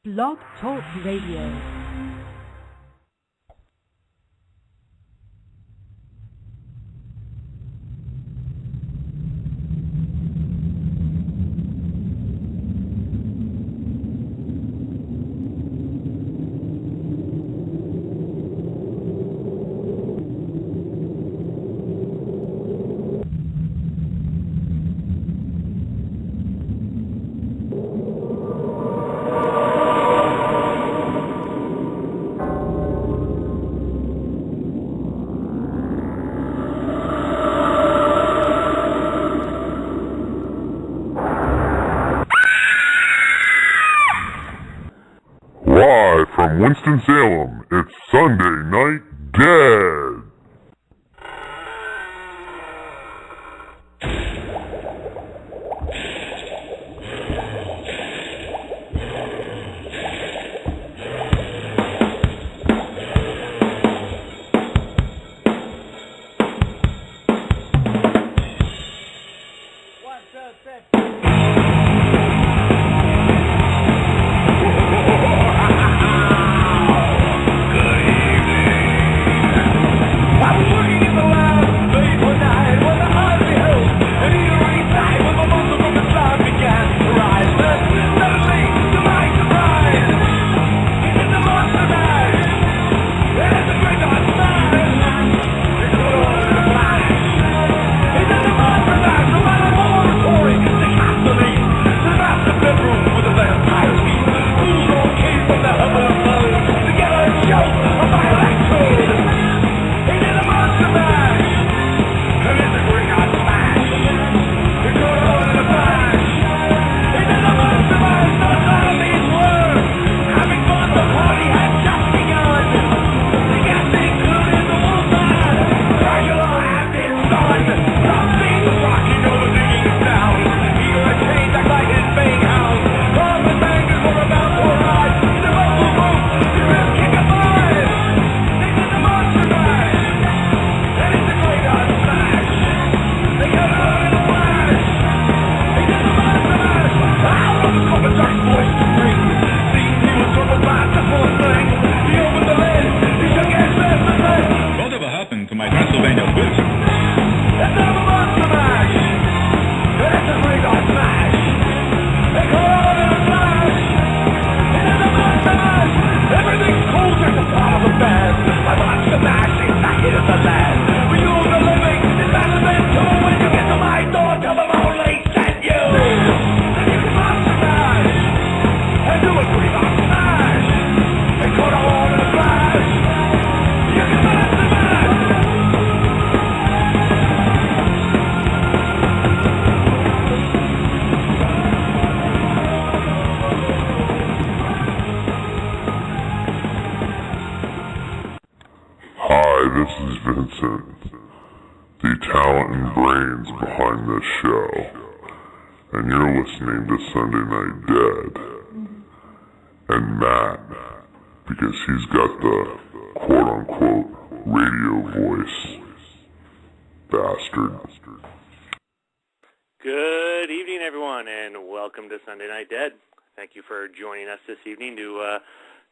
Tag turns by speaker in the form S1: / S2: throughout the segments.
S1: Blog Talk Radio.
S2: Winston-Salem, it's Sunday Night Dead. Sunday Night Dead, and Matt, because he's got the quote-unquote radio voice. Bastard.
S3: Good evening, everyone, and welcome to Sunday Night Dead. Thank you for joining us this evening to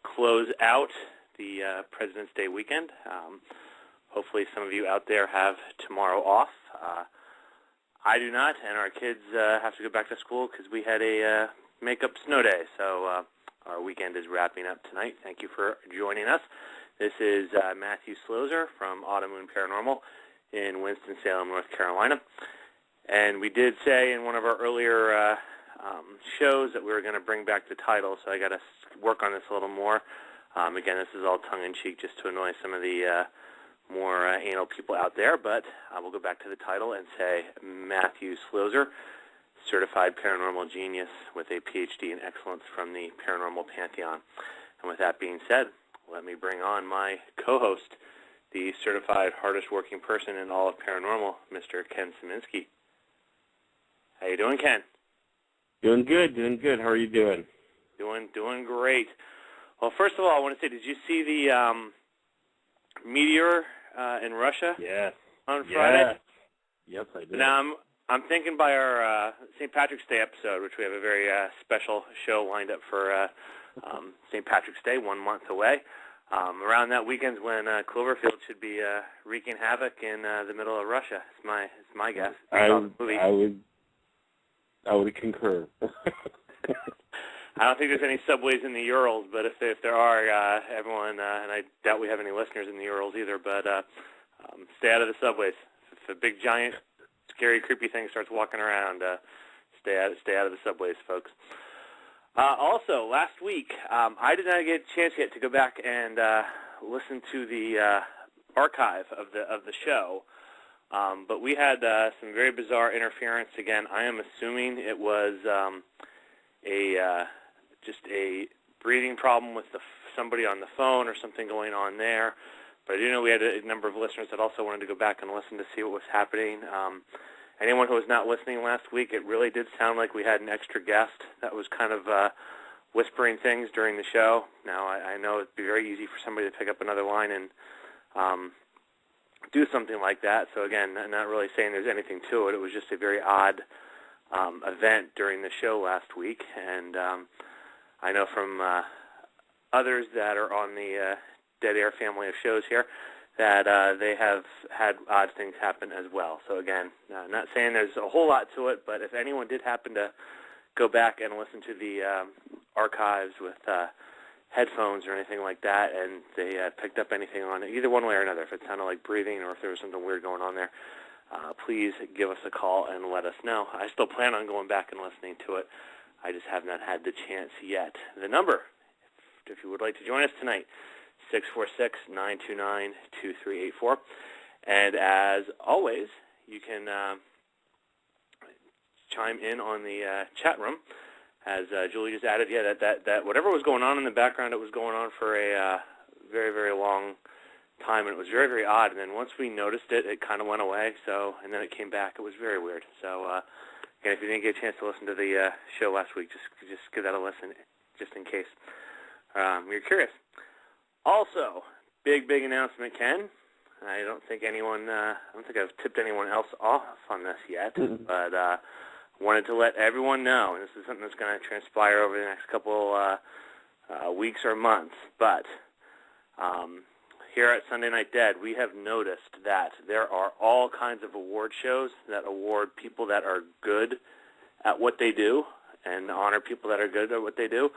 S3: close out the President's Day weekend. Hopefully some of you out there have tomorrow off. I do not, and our kids have to go back to school because we had a makeup snow day. So our weekend is wrapping up tonight. Thank you for joining us. This is Matthew Slozer from Autumn Moon Paranormal in Winston-Salem, North Carolina. And we did say in one of our earlier shows that we were going to bring back the title, so I got to work on this a little more. Again, this is all tongue-in-cheek just to annoy some of the more anal people out there, but we'll go back to the title and say Matthew Slozer, certified paranormal genius with a PhD in excellence from the Paranormal Pantheon. And with that being said, let me bring on my co-host, the certified hardest working person in all of paranormal, Mr. Ken Szyminski. How you doing, Ken?
S4: Doing good. How are you doing?
S3: Doing great. Well, first of all, I want to say, did you see the meteor in Russia on Friday?
S4: Yes, I did.
S3: Now, I'm thinking by our St. Patrick's Day episode, which we have a very special show lined up for St. Patrick's Day, 1 month away. Around that weekend when Cloverfield should be wreaking havoc in the middle of Russia. It's my guess.
S4: I would concur.
S3: I don't think there's any subways in the Urals, but if there are, everyone, and I doubt we have any listeners in the Urals either, but stay out of the subways. If a big, giant, scary, creepy thing starts walking around, stay out of the subways, folks. Also, last week, I did not get a chance yet to go back and listen to the archive of the show, but we had some very bizarre interference. Again, I am assuming it was just a breathing problem with somebody on the phone or something going on there. But I do know we had a number of listeners that also wanted to go back and listen to see what was happening. Anyone who was not listening last week, it really did sound like we had an extra guest that was kind of whispering things during the show. Now, I know it'd be very easy for somebody to pick up another line and do something like that. So, again, I'm not really saying there's anything to it. It was just a very odd event during the show last week. And I know from others that are on the Dead Air family of shows here that they have had odd things happen as well. So again, not saying there's a whole lot to it, but if anyone did happen to go back and listen to the archives with headphones or anything like that, and they picked up anything on it, either one way or another, if it sounded like breathing or if there was something weird going on there, please give us a call and let us know. I still plan on going back and listening to it. I just have not had the chance yet. The number, if you would like to join us tonight, 646-929-2384. And as always, you can chime in on the chat room. As Julie just added, that whatever was going on in the background, it was going on for a very, very long time, and it was very, very odd. And then once we noticed it, it kind of went away. So, and then it came back. It was very weird. So, again, if you didn't get a chance to listen to the show last week, just give that a listen, just in case you're curious. Also, big announcement, Ken. I don't think I've tipped anyone else off on this yet, but wanted to let everyone know, and this is something that's going to transpire over the next couple weeks or months, but here at Sunday Night Dead, we have noticed that there are all kinds of award shows that award people that are good at what they do and honor people that are good at what they do.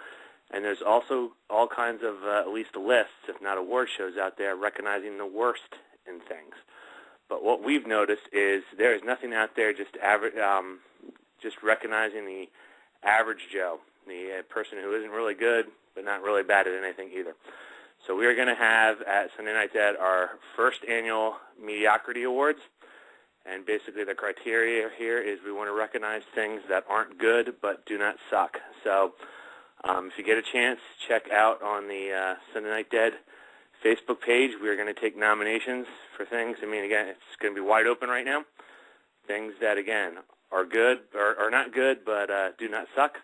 S3: And there's also all kinds of at least lists, if not award shows out there, recognizing the worst in things. But what we've noticed is there is nothing out there just recognizing the average Joe, the person who isn't really good but not really bad at anything either. So we are going to have at Sunday Night Dead our first annual Mediocrity Awards. And basically the criteria here is we want to recognize things that aren't good but do not suck. So if you get a chance, check out on the Sunday Night Dead Facebook page. We're going to take nominations for things. I mean, again, it's going to be wide open right now. Things that, again, are good or not good but do not suck.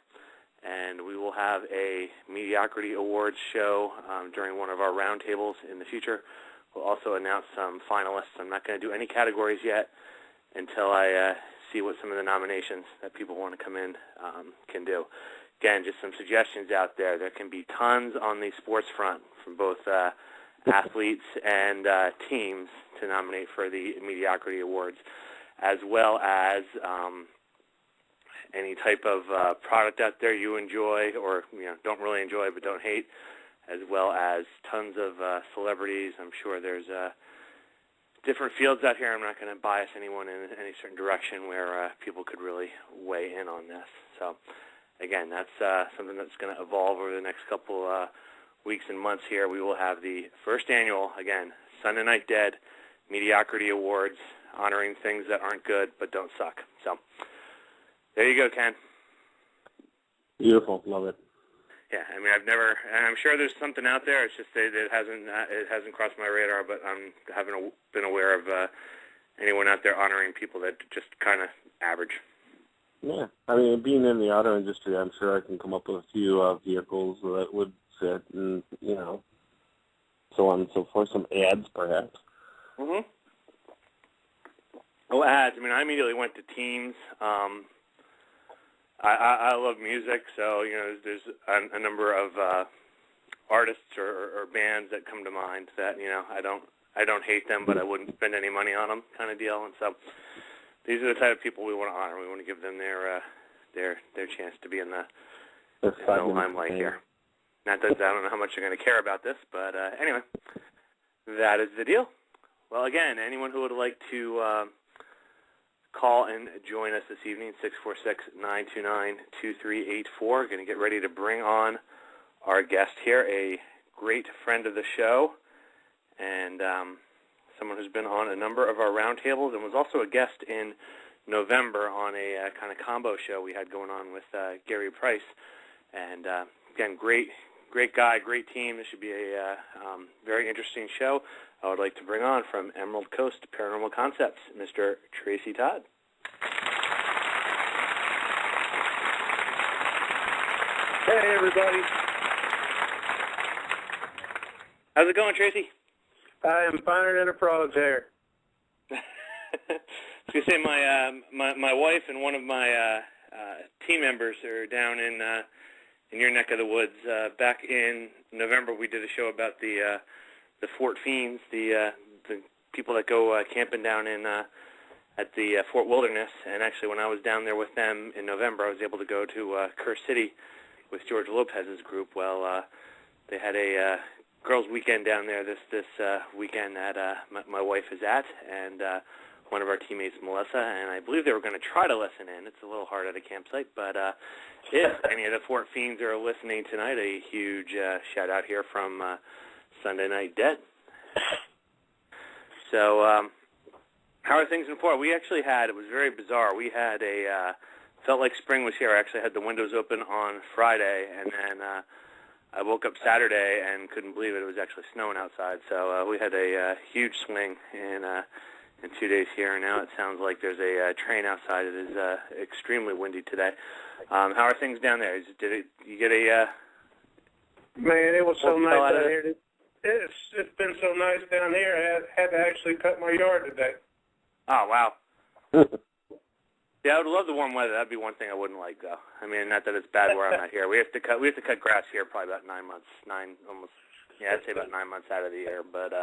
S3: And we will have a Mediocrity Awards show during one of our roundtables in the future. We'll also announce some finalists. I'm not going to do any categories yet until I see what some of the nominations that people want to come in can do. Again, just some suggestions out there. There can be tons on the sports front from both athletes and teams to nominate for the Mediocrity Awards, as well as any type of product out there you enjoy or don't really enjoy but don't hate, as well as tons of celebrities. I'm sure there's different fields out here. I'm not going to bias anyone in any certain direction where people could really weigh in on this. So, again, that's something that's going to evolve over the next couple weeks and months here. We will have the first annual, again, Sunday Night Dead Mediocrity Awards, honoring things that aren't good but don't suck. So there you go, Ken.
S4: Beautiful. Love it.
S3: Yeah, I mean, I'm sure there's something out there. It's just that it hasn't crossed my radar, but I haven't been aware of anyone out there honoring people that just kind of average.
S4: Yeah, I mean, being in the auto industry, I'm sure I can come up with a few vehicles that would fit, and so on and so forth. Some ads, perhaps.
S3: Mm-hmm. Oh, ads. I mean, I immediately went to teams. I love music, so there's a number of artists or bands that come to mind that I don't hate them, but I wouldn't spend any money on them, kind of deal. And so these are the type of people we want to honor. We want to give them their chance to be in the limelight here. Not that I don't know how much they're going to care about this, but anyway, that is the deal. Well, again, anyone who would like to call and join us this evening, 646-929-2384. Going to get ready to bring on our guest here, a great friend of the show, and someone who's been on a number of our roundtables and was also a guest in November on a kind of combo show we had going on with Gary Price. And again, great guy, great team. This should be a very interesting show. I would like to bring on from Emerald Coast Paranormal Concepts, Mr. Tracy Todd.
S5: Hey, everybody.
S3: How's it going, Tracy?
S5: I am finer than a frog's hair.
S3: I was going to say my wife and one of my team members are down in your neck of the woods. Back in November, we did a show about the Fort Fiends, the people that go camping down in at the Fort Wilderness. And actually, when I was down there with them in November, I was able to go to Curse City with George Lopez's group. Well, they had a girls' weekend down there this weekend that my wife is at, and one of our teammates, Melissa, and I believe they were going to try to listen in. It's a little hard at a campsite, but if any of the Fort Fiends are listening tonight, a huge shout-out here from Sunday Night Dead. So how are things in Florida? We actually had, it was very bizarre, we had felt like spring was here. I actually had the windows open on Friday, and then I woke up Saturday and couldn't believe it. It was actually snowing outside. So we had a huge swing in 2 days here, and now it sounds like there's a train outside. It is extremely windy today. How are things down there? Did you get a...
S5: Man, it was so nice down here. It's been so nice down here, I had to actually cut my yard today.
S3: Oh, wow. Yeah, I would love the warm weather. That'd be one thing I wouldn't like, though. I mean, not that it's bad where I'm at here. We have to cut grass here probably about 9 months, I'd say about 9 months out of the year. But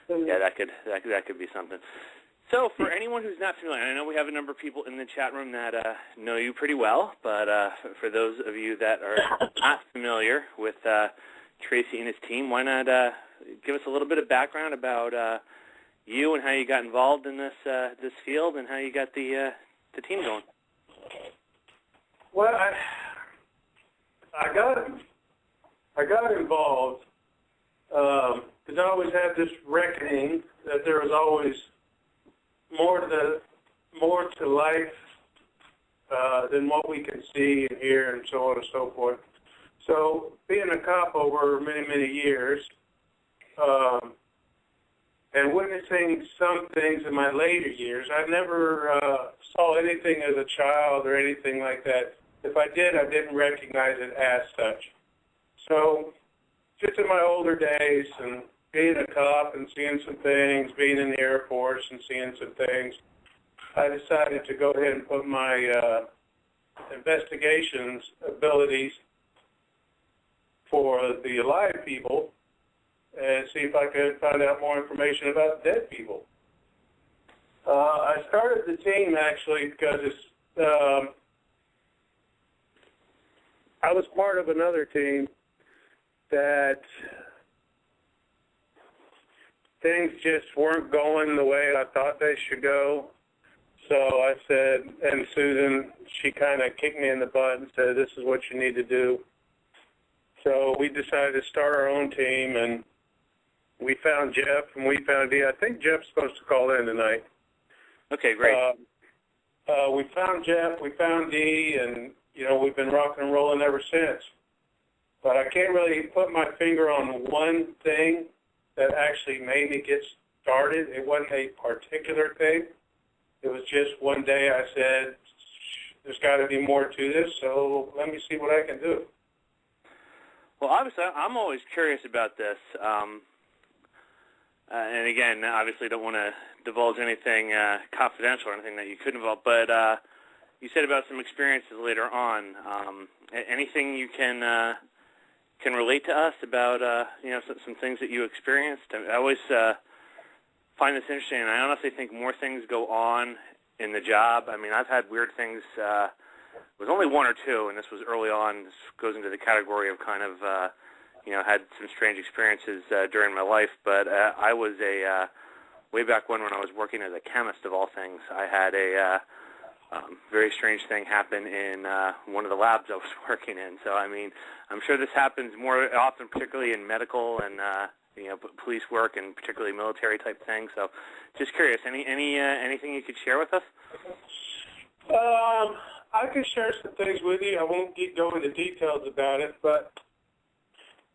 S3: yeah, that could be something. So, for anyone who's not familiar, I know we have a number of people in the chat room that know you pretty well, but for those of you that are not familiar with Tracy and his team, why not give us a little bit of background about you and how you got involved in this field and how you got the team going?
S5: Well, I got involved because I always had this reckoning that there was always more to life than what we can see and hear and so on and so forth. So being a cop over many, many years and witnessing some things in my later years, I never saw anything as a child or anything like that. If I did, I didn't recognize it as such. So just in my older days and being a cop and seeing some things, being in the Air Force and seeing some things, I decided to go ahead and put my investigations abilities for the alive people and see if I could find out more information about dead people. I started the team actually because I was part of another team that things just weren't going the way I thought they should go. So I said, and Susan, she kind of kicked me in the butt and said, this is what you need to do. So we decided to start our own team, and we found Jeff, and we found Dee. I think Jeff's supposed to call in tonight.
S3: Okay, great.
S5: We found Jeff, we found Dee, and, we've been rocking and rolling ever since. But I can't really put my finger on one thing that actually made me get started. It wasn't a particular thing. It was just one day I said, there's got to be more to this, so let me see what I can do.
S3: Well, obviously, I'm always curious about this. And again, obviously don't want to divulge anything confidential or anything that you could involve, but you said about some experiences later on. Anything you can relate to us about some things that you experienced? I always find this interesting, and I honestly think more things go on in the job. I mean, I've had weird things. It was only one or two, and this was early on. This goes into the category of kind of had some strange experiences during my life. But I was way back when I was working as a chemist, of all things, I had a very strange thing happen in one of the labs I was working in. So, I mean, I'm sure this happens more often, particularly in medical and police work and particularly military type things. So, just curious, anything you could share with us?
S5: I can share some things with you. I won't go into details about it, but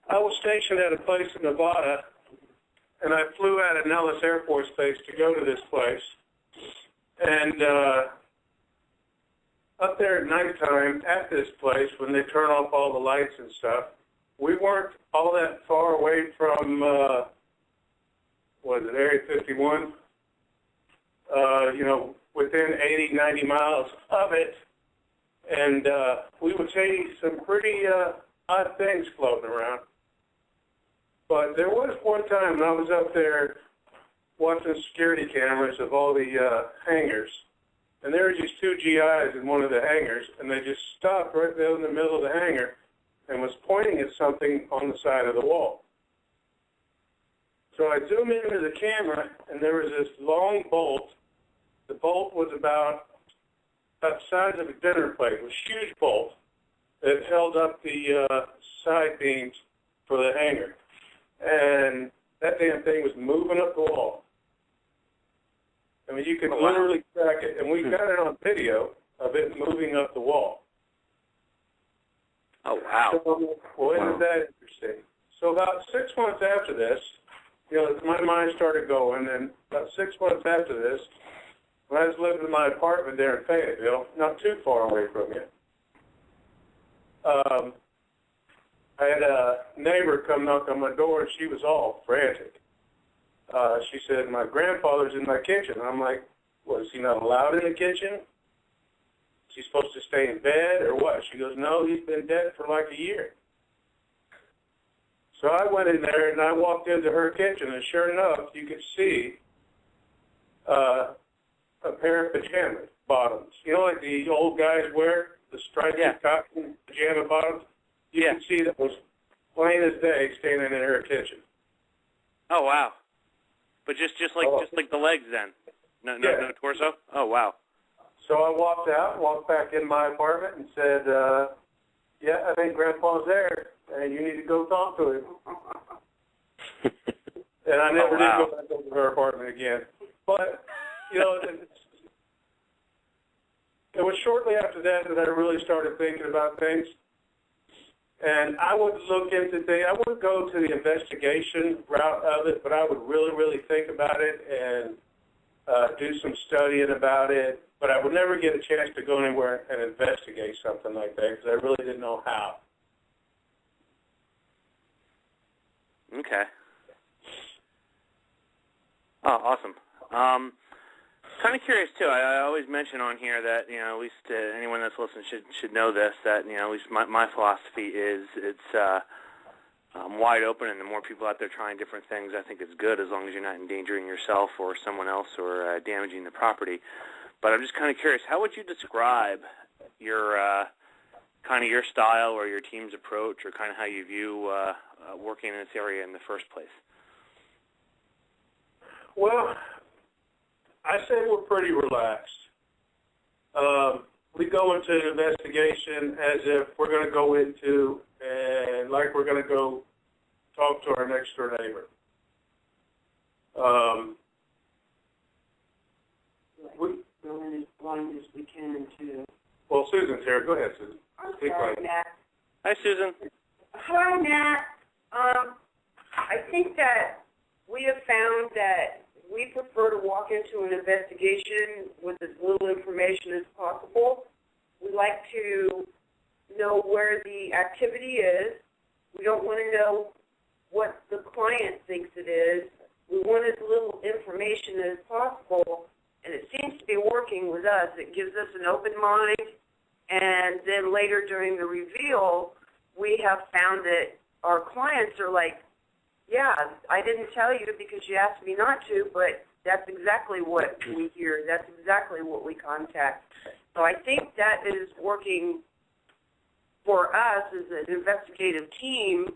S5: I was stationed at a place in Nevada, and I flew out of Nellis Air Force Base to go to this place. And up there at nighttime at this place, when they turn off all the lights and stuff, we weren't all that far away from, Area 51? Within 80, 90 miles of it. And we would see some pretty odd things floating around. But there was one time when I was up there watching security cameras of all the hangars, and there were just two GIs in one of the hangars, and they just stopped right there in the middle of the hangar and was pointing at something on the side of the wall. So I zoom into the camera, and there was this long bolt. The bolt was about the size of a dinner plate. It was a huge bolt that held up the side beams for the hangar. And that damn thing was moving up the wall. I mean, you could literally track it. And we got it on video of it moving up the wall.
S3: Oh, wow.
S5: So, well, isn't that interesting? So about 6 months after this, my mind started going. And about 6 months after this, when I was living in my apartment there in Fayetteville, not too far away from you, I had a neighbor come knock on my door, and she was all frantic. She said, "My grandfather's in my kitchen." I'm like, "Well, is he not allowed in the kitchen? Is he supposed to stay in bed or what?" She goes, "No, he's been dead for like a year." So I went in there, and I walked into her kitchen, and sure enough, you could see a pair of pajama bottoms. Like the old guys wear, the striped cotton pajama bottoms? You can see that was plain as day standing in her kitchen.
S3: Oh, wow. But just like the legs then? No torso? Oh, wow.
S5: So I walked back in my apartment and said, I think Grandpa's there, and you need to go talk to him. And I never did go back over to her apartment again. But, it was shortly after that I really started thinking about things. And I would look into things. I wouldn't go to the investigation route of it, but I would really, really think about it and do some studying about it. But I would never get a chance to go anywhere and investigate something like that because I really didn't know how.
S3: Okay. Oh, awesome. Kind of curious too. I always mention on here that at least anyone that's listening should know this. That at least my philosophy is it's wide open, and the more people out there trying different things, I think it's good as long as you're not endangering yourself or someone else or damaging the property. But I'm just kind of curious. How would you describe your kind of your style or your team's approach, or kind of how you view working in this area in the first place?
S5: Well, I say we're pretty relaxed. We go into an investigation as if we're going to go into and like we're going to go talk to our next door neighbor.
S6: We go in as blind as we can too.
S5: Well, Susan's here. Go ahead, Susan.
S6: I'm sorry, Matt.
S3: Hi, Susan.
S6: Hi, Matt. I think that we have found that we prefer to walk into an investigation with as little information as possible. We like to know where the activity is. We don't want to know what the client thinks it is. We want as little information as possible and it seems to be working with us. It gives us an open mind, and then later during the reveal, we have found that our clients are like, yeah, I didn't tell you because you asked me not to, but that's exactly what we hear. That's exactly what we contact. So I think that is working for us as an investigative team,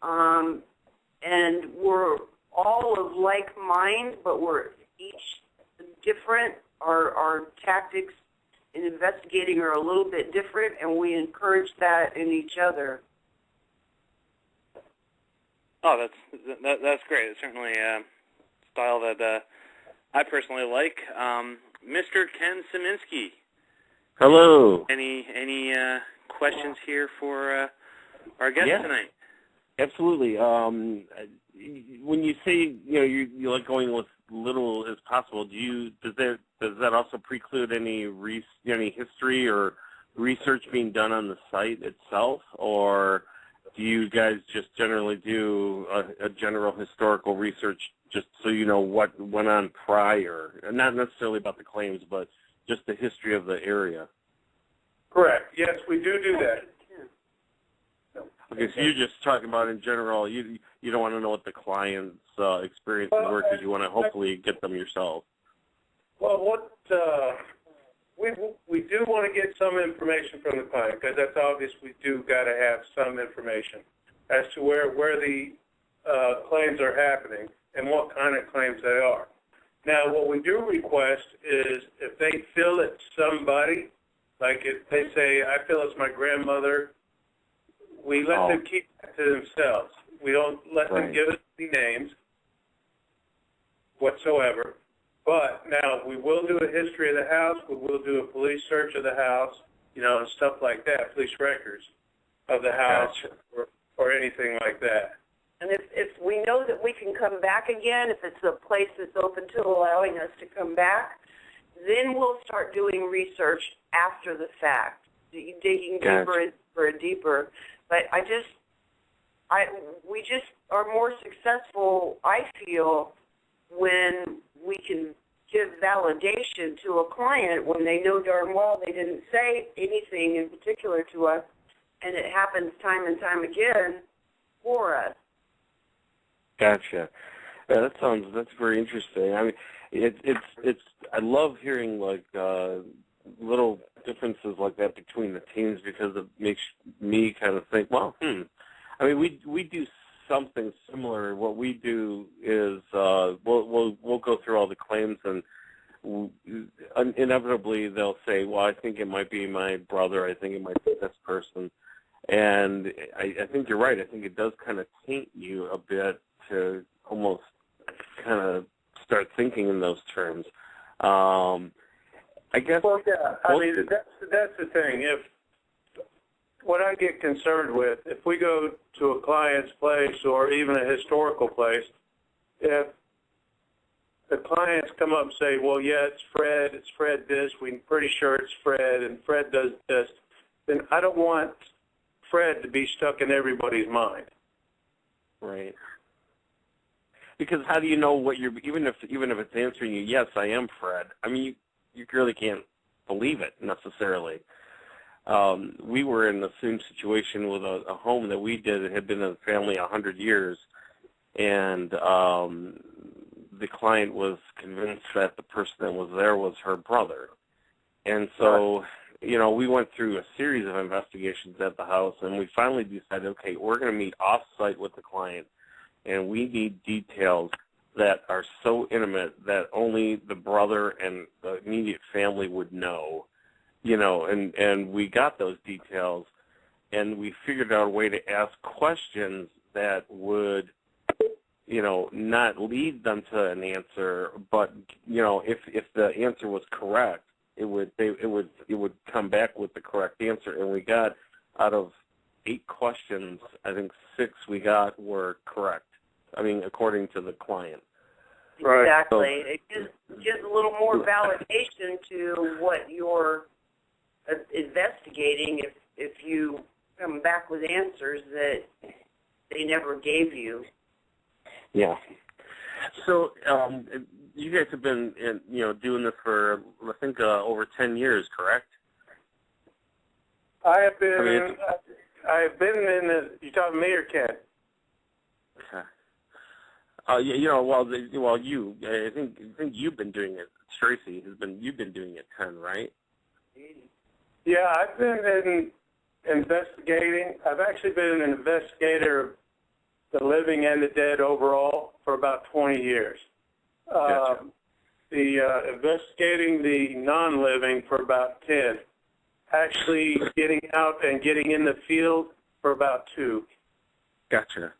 S6: and we're all of like mind, but we're each different. Our tactics in investigating are a little bit different, and we encourage that in each other.
S3: Oh, that's great. It's certainly a style that I personally like. Mr. Ken Szyminski.
S4: Hello.
S3: Any questions here for our guest tonight?
S4: Absolutely. When you say you like going with little as possible, does that also preclude any history or research being done on the site itself, or do you guys just generally do a general historical research just so you know what went on prior, not necessarily about the claims, but just the history of the area?
S5: Correct. Yes, we do that.
S4: Okay, so you're just talking about in general. You don't want to know what the client's experiences were because you want to hopefully get them yourself.
S5: Well, we do want to get some information from the client, because that's obvious. We do got to have some information as to where the claims are happening and what kind of claims they are. Now, what we do request is if they feel it's somebody, like if they say, I feel it's my grandmother, we let them keep it to themselves. We don't let them give us any names whatsoever. But now we will do a history of the house. We will do a police search of the house, and stuff like that, police records of the house or anything like that.
S6: And if we know that we can come back again, if it's a place that's open to allowing us to come back, then we'll start doing research after the fact, digging deeper and deeper. But we just are more successful, I feel, when we can give validation to a client when they know darn well they didn't say anything in particular to us, and it happens time and time again for us.
S4: Gotcha. Yeah, that's very interesting. I mean, it's I love hearing like little differences like that between the teams, because it makes me kind of think, well, I mean, we do something similar. What we do is we'll go through all the claims, and inevitably they'll say, well, I think it might be my brother. I think it might be this person. And I think you're right. I think it does kind of taint you a bit to almost kind of start thinking in those terms. I guess.
S5: Well, yeah. I mean, that's the thing. What I get concerned with, if we go to a client's place or even a historical place, if the clients come up and say, well, yeah, it's Fred this, we're pretty sure it's Fred, and Fred does this, then I don't want Fred to be stuck in everybody's mind.
S4: Right. Because how do you know what you're, even if it's answering you, yes, I am Fred, I mean, you really can't believe it necessarily. We were in the same situation with a home that we did that had been in the family 100 years, and the client was convinced that the person that was there was her brother. And so, we went through a series of investigations at the house, and we finally decided, okay, we're going to meet off-site with the client, and we need details that are so intimate that only the brother and the immediate family would know. And we got those details, and we figured out a way to ask questions that would, not lead them to an answer, but, if the answer was correct, it would come back with the correct answer. And we got, out of 8 questions, I think 6 we got were correct. I mean, according to the client.
S5: Right.
S6: Exactly. It gives a little more validation to what you're investigating if you come back with answers that they never gave you.
S4: Yeah. So you guys have been, doing this for, I think, over 10 years, correct?
S5: I have been. I've been in the. You talking me or Ken?
S4: Okay. I think you've been doing it. Tracy you've been doing it 10, right?
S5: Yeah, I've been investigating. I've actually been an investigator of the living and the dead overall for about 20 years.
S4: Gotcha.
S5: Investigating the non-living for about 10. Actually getting out and getting in the field for about 2.
S4: Gotcha.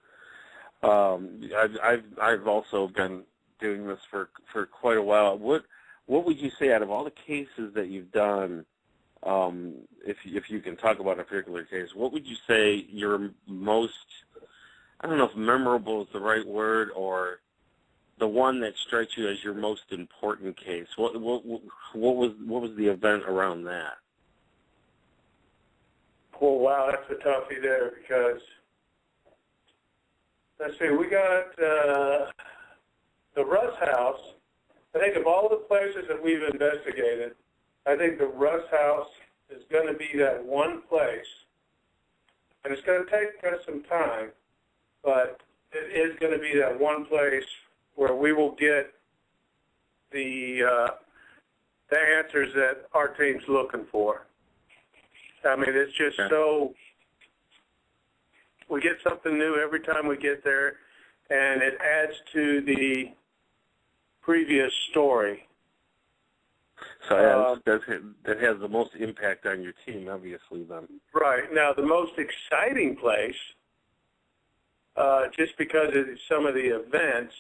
S4: I've also been doing this for quite a while. What would you say out of all the cases that you've done, if you can talk about a particular case, what would you say your most, I don't know if memorable is the right word, or the one that strikes you as your most important case? What was the event around that?
S5: Oh, wow, that's a toughie there because, let's see, we got the Russ House. I think of all the places that we've investigated, I think the Russ House is going to be that one place, and it's going to take us some time, but it is going to be that one place where we will get the answers that our team's looking for. I mean, it's just so, we get something new every time we get there, and it adds to the previous story.
S4: So that has the most impact on your team, obviously, then.
S5: Right. Now, the most exciting place, just because of some of the events,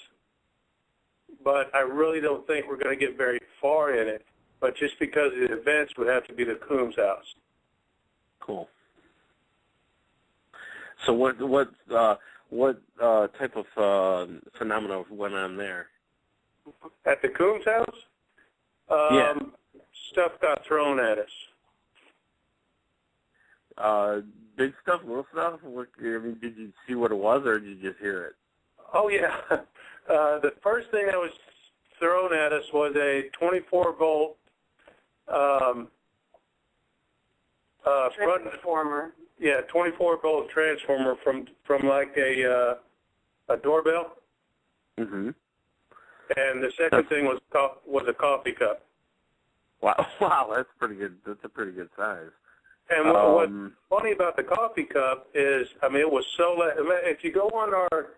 S5: but I really don't think we're going to get very far in it, but just because of the events would have to be the Coombs House.
S4: Cool. So what type of phenomena went on there?
S5: At the Coombs House? Stuff got thrown at us.
S4: Big stuff, little stuff? Did you see what it was, or did you just hear it?
S5: Oh, yeah. The first thing that was thrown at us was a 24-volt
S6: transformer.
S5: 24-volt transformer from like a doorbell.
S4: Mm-hmm.
S5: And the second thing was a coffee cup.
S4: Wow, that's pretty good. That's a pretty good size.
S5: And what's funny about the coffee cup is, I mean, it was so. If you go on our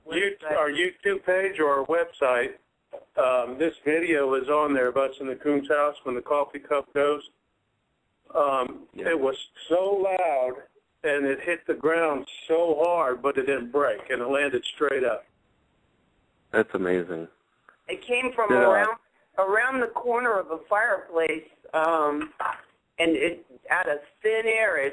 S5: YouTube page or our website, this video is on there of us in the Coombs House when the coffee cup goes. It was so loud, and it hit the ground so hard, but it didn't break, and it landed straight up.
S4: That's amazing.
S6: It came from around the corner of a fireplace, and it out of thin air.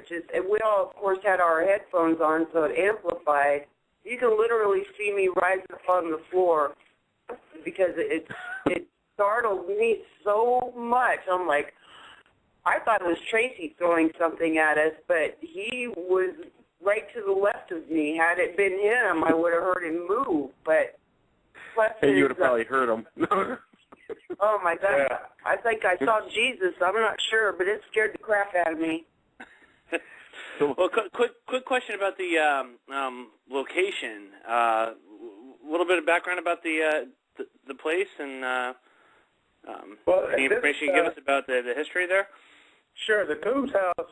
S6: We all, of course, had our headphones on, so it amplified. You can literally see me rise up on the floor because it startled me so much. I'm like, I thought it was Tracy throwing something at us, but he was right to the left of me. Had it been him, I would have heard him move. But plus,
S4: and you would have probably heard him.
S5: Oh,
S6: my God. Yeah. I think I saw Jesus. I'm not sure, but it scared the crap out of me.
S3: Well, quick question about the location. A little bit of background about the place and any information you can give us about the history there?
S5: Sure. The Coombs House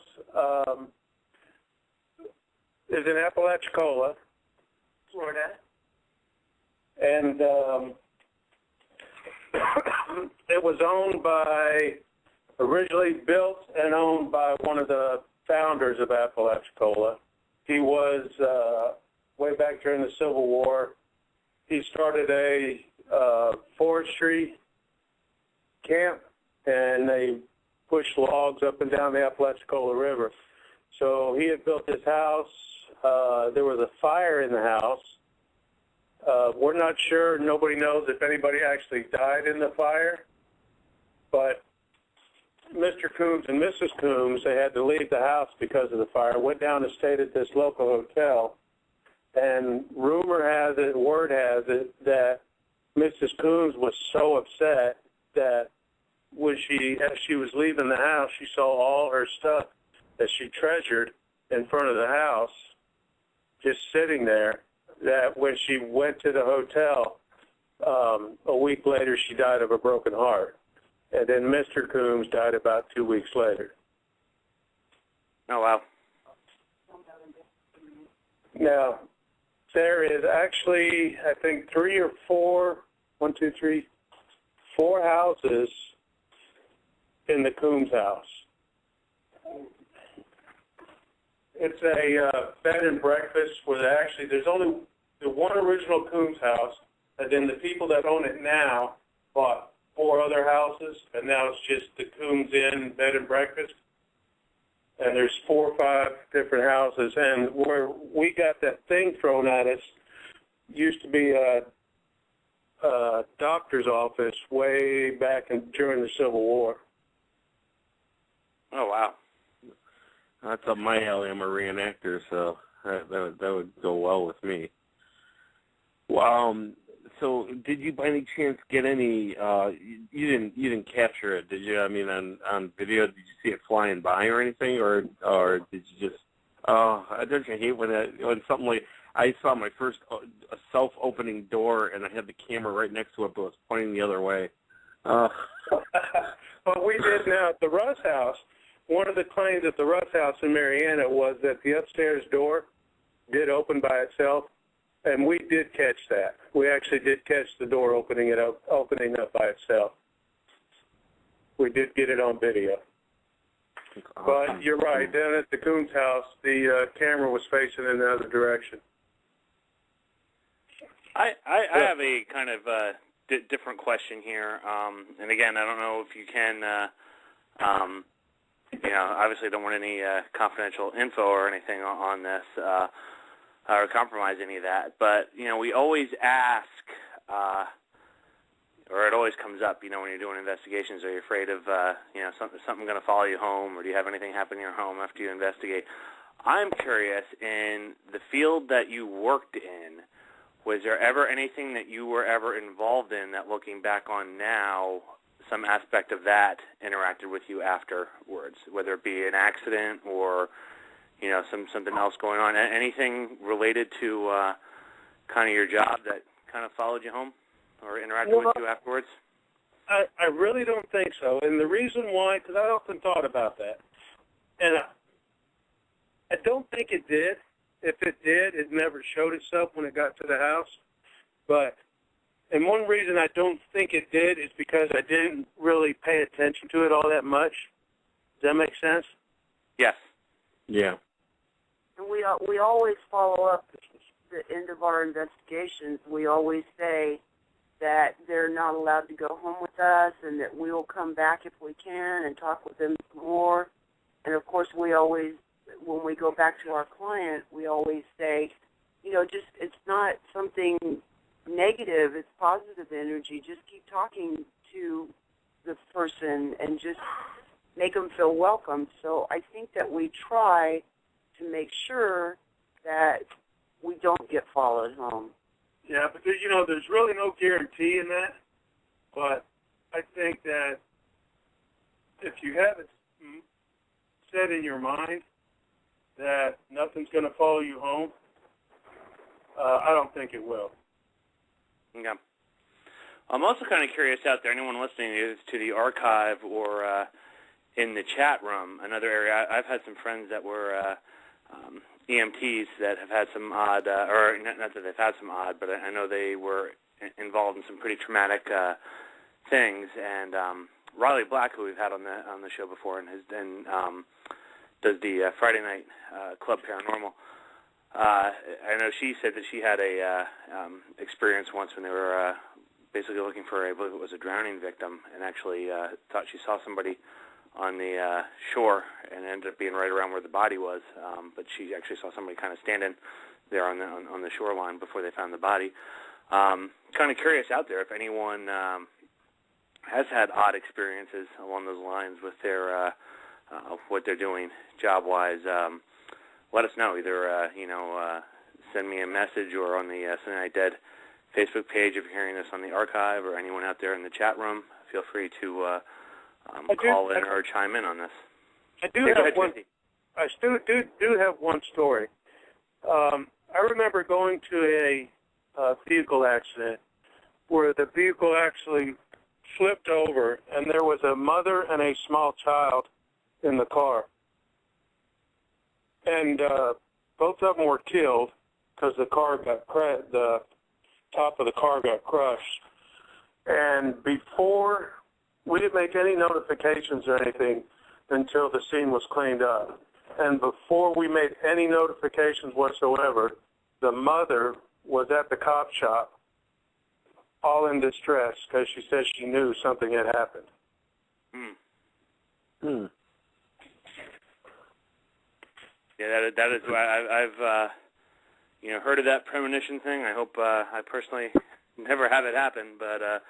S5: is in Apalachicola,
S6: Florida.
S5: And it was originally built and owned by one of the founders of Apalachicola. He was, way back during the Civil War, he started a forestry camp, and they pushed logs up and down the Apalachicola River. So he had built his house. There was a fire in the house. We're not sure. Nobody knows if anybody actually died in the fire. But Mr. Coombs and Mrs. Coombs, they had to leave the house because of the fire, went down and stayed at this local hotel. And word has it, that Mrs. Coombs was so upset that as she was leaving the house, she saw all her stuff that she treasured in front of the house just sitting there, that when she went to the hotel, a week later she died of a broken heart. And then Mr. Coombs died about 2 weeks later.
S3: Oh, wow.
S5: Now, there is actually, I think, 4 houses in the Coombs house. It's a bed and breakfast where there's only the one original Coombs house, and then the people that own it now bought 4 other houses, and now it's just the Coombs Inn bed and breakfast. And there's 4 or 5 different houses, and where we got that thing thrown at us used to be a doctor's office way back during the Civil War.
S3: Oh, wow.
S4: That's up my alley. I'm a reenactor, so that would go well with me. So did you by any chance get any? You didn't capture it, did you? I mean, on video, did you see it flying by or anything, or did you just? I don't hate when something like I saw my first a self-opening door, and I had the camera right next to it, but it was pointing the other way.
S5: Well, we did now at the Russ house. One of the claims at the Russ house in Marietta was that the upstairs door did open by itself, and we did catch that. We actually did catch the door opening up by itself. We did get it on video. But you're right. Down at the Coombs house, the camera was facing in the other direction.
S3: I have a kind of different question here, and again, I don't know if you can. Obviously don't want any confidential info or anything on this or compromise any of that. But, we always ask, or it always comes up, when you're doing investigations, are you afraid of, something going to follow you home, or do you have anything happen in your home after you investigate? I'm curious, in the field that you worked in, was there ever anything that you were ever involved in that, looking back on now, some aspect of that interacted with you afterwards, whether it be an accident or, something else going on? Anything related to kind of your job that kind of followed you home or interacted with you afterwards?
S5: I really don't think so. And the reason why, because I often thought about that. And I don't think it did. If it did, it never showed itself when it got to the house. And one reason I don't think it did is because I didn't really pay attention to it all that much. Does that make sense?
S3: Yes.
S4: Yeah.
S6: And we always follow up the end of our investigations. We always say that they're not allowed to go home with us and that we will come back if we can and talk with them more. And, of course, we always, when we go back to our client, we always say, it's not something negative, it's positive energy. Just keep talking to the person and just make them feel welcome. So I think that we try to make sure that we don't get followed home.
S5: Yeah, but there's really no guarantee in that. But I think that if you have it set in your mind that nothing's going to follow you home, I don't think it will.
S3: Yeah. I'm also kind of curious out there, anyone listening to the archive or in the chat room, another area, I've had some friends that were EMTs that have had some odd, or not that they've had some odd, but I know they were involved in some pretty traumatic things. And Riley Black, who we've had on the show before, and does the Friday night Club Paranormal. I know she said that she had a experience once when they were basically looking for, I believe it was a drowning victim, and actually thought she saw somebody on the shore, and it ended up being right around where the body was. But she actually saw somebody kind of standing there on the shoreline before they found the body. Kind of curious out there if anyone has had odd experiences along those lines with their what they're doing job-wise. Let us know. Either send me a message or on the Sunday Night Dead Facebook page. If you're hearing this on the archive, or anyone out there in the chat room, feel free to call in or chime in on this.
S5: I do have one. I still do have one story. I remember going to a vehicle accident where the vehicle actually flipped over, and there was a mother and a small child in the car. And both of them were killed because the top of the car got crushed. And before, we didn't make any notifications or anything until the scene was cleaned up. And before we made any notifications whatsoever, the mother was at the cop shop, all in distress because she said she knew something had happened.
S3: Yeah, that is. I've heard of that premonition thing. I hope I personally never have it happen, but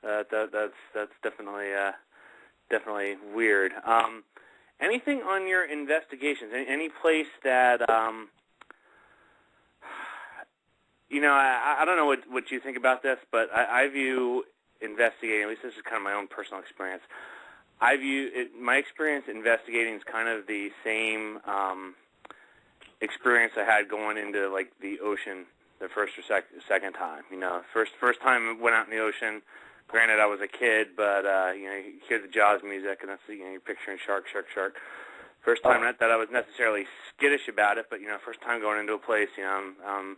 S3: that's definitely weird. Anything on your investigations? Any place that I don't know what you think about this, but I view investigating, at least this is kind of my own personal experience, my experience investigating is kind of the same experience I had going into, like, the ocean the first or second time. First time I went out in the ocean, granted I was a kid, but, you hear the Jaws music, and that's, you're picturing shark. First time, not that I was necessarily skittish about it, but, first time going into a place, I'm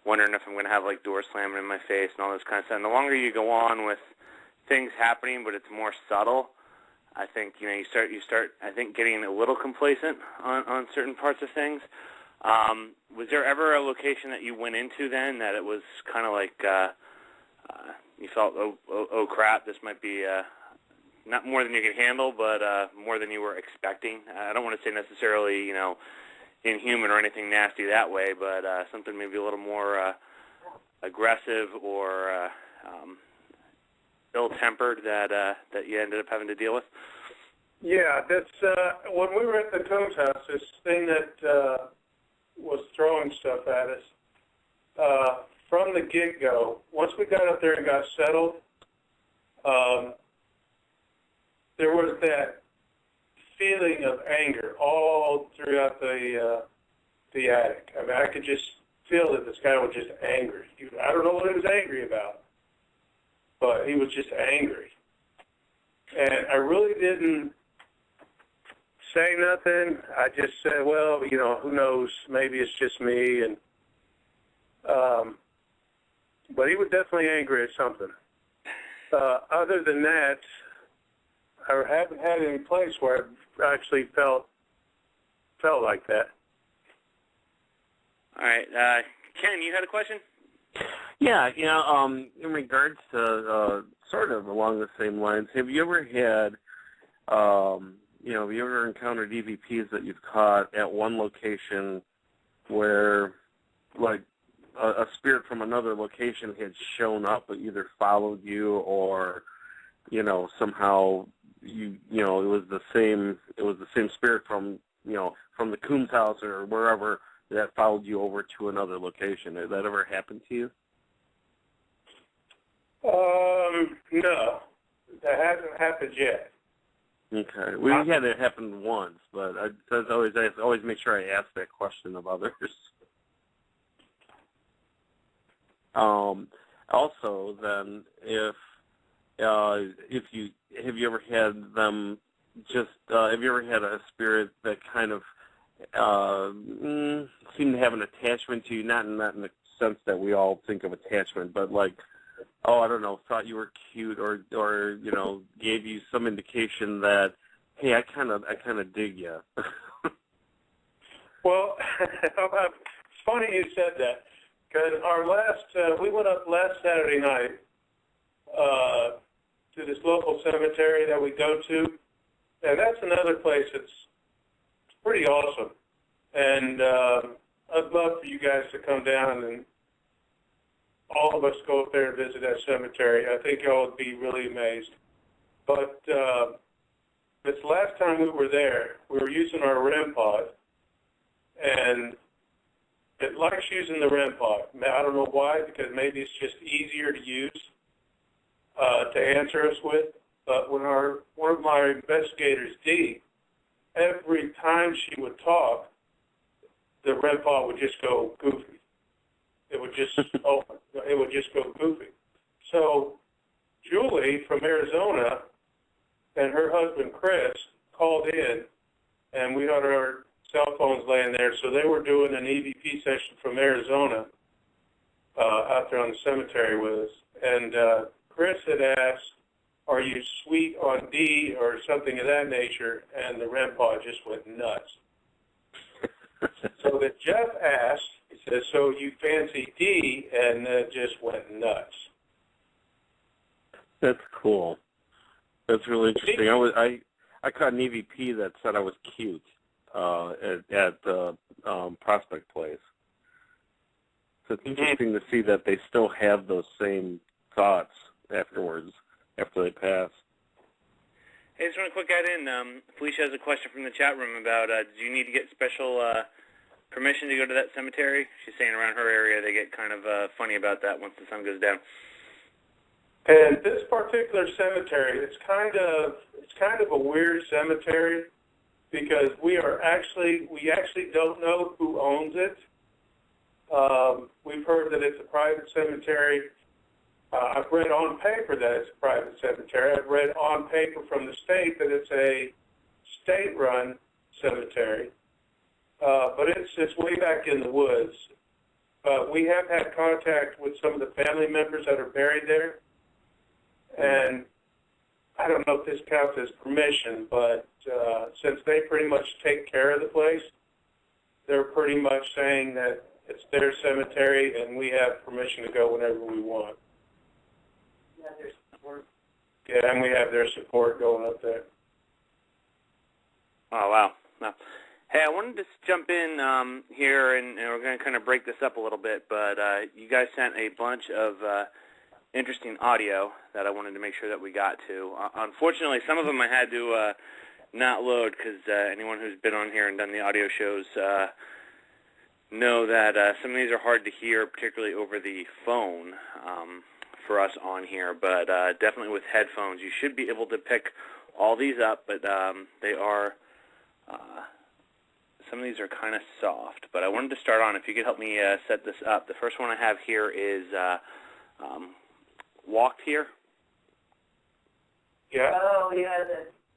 S3: wondering if I'm going to have, like, doors slamming in my face and all this kind of stuff. And the longer you go on with things happening, but it's more subtle, I think, you start, I think, getting a little complacent on certain parts of things. Was there ever a location that you went into then that it was kind of like you felt, oh crap, this might be not more than you can handle, but more than you were expecting? I don't want to say necessarily, inhuman or anything nasty that way, but something maybe a little more aggressive or ill-tempered that you ended up having to deal with?
S5: Yeah, that's when we were at the Combs house, this thing that was throwing stuff at us. From the get-go, once we got up there and got settled, there was that feeling of anger all throughout the attic. I mean, I could just feel that this guy was just angry. I don't know what he was angry about, but he was just angry. And I really didn't say nothing. I just said, well, who knows? Maybe it's just me. And but he was definitely angry at something. Other than that, I haven't had any place where I actually felt like that.
S3: All right, Ken, you had a question?
S4: Yeah, in regards to sort of along the same lines, have you ever had, have you ever encountered EVPs that you've caught at one location where, like, a spirit from another location had shown up, but either followed you or, somehow it was the same spirit from the Coombs house or wherever that followed you over to another location? Has that ever happened to you?
S5: No, that hasn't happened yet.
S4: Okay, we had it happen once, but I always make sure I ask that question of others. Also, then, if you have you ever had them just have you ever had a spirit that kind of seemed to have an attachment to you, not in the sense that we all think of attachment, but like, I don't know, thought you were cute or gave you some indication that, hey, I kind of dig you?
S5: Well, it's funny you said that, because we went up last Saturday night to this local cemetery that we go to, and that's another place that's pretty awesome. And I'd love for you guys to come down and all of us go up there and visit that cemetery. I think y'all would be really amazed. But this last time we were there, we were using our REM pod, and it likes using the REM pod. I don't know why, because maybe it's just easier to use to answer us with. But when one of my investigators, Dee, every time she would talk, the REM pod would just go goofy. It would just it would just go goofy. So Julie from Arizona and her husband Chris called in, and we had our cell phones laying there, so they were doing an EVP session from Arizona out there on the cemetery with us. And Chris had asked, "Are you sweet on D or something of that nature?" And the REM pod just went nuts. So that Jeff asked, he says, "So you fancy D?" And it just went nuts.
S4: That's cool. That's really interesting. I caught an EVP that said I was cute at the Prospect Place. So it's interesting to see that they still have those same thoughts afterwards, after they pass.
S3: Hey, just want to quick add in. Felicia has a question from the chat room about do you need to get special permission to go to that cemetery? She's saying around her area they get kind of funny about that once the sun goes down.
S5: And this particular cemetery, it's kind of a weird cemetery because we actually don't know who owns it. We've heard that it's a private cemetery. I've read on paper that it's a private cemetery. I've read on paper from the state that it's a state-run cemetery. But it's way back in the woods. But we have had contact with some of the family members that are buried there. And I don't know if this counts as permission, but since they pretty much take care of the place, they're pretty much saying that it's their cemetery and we have permission to go whenever we want.
S6: Yeah, their support.
S5: Yeah, and we have their support going up there.
S3: Oh, wow. No. Hey, I wanted to jump in here, and we're going to kind of break this up a little bit, but you guys sent a bunch of interesting audio that I wanted to make sure that we got to. Unfortunately, some of them I had to not load because anyone who's been on here and done the audio shows know that some of these are hard to hear, particularly over the phone for us on here, but definitely with headphones. You should be able to pick all these up, but they are, some of these are kind of soft. But I wanted to start on, if you could help me set this up. The first one I have here is Walked Here.
S5: Yeah.
S6: Oh, yeah,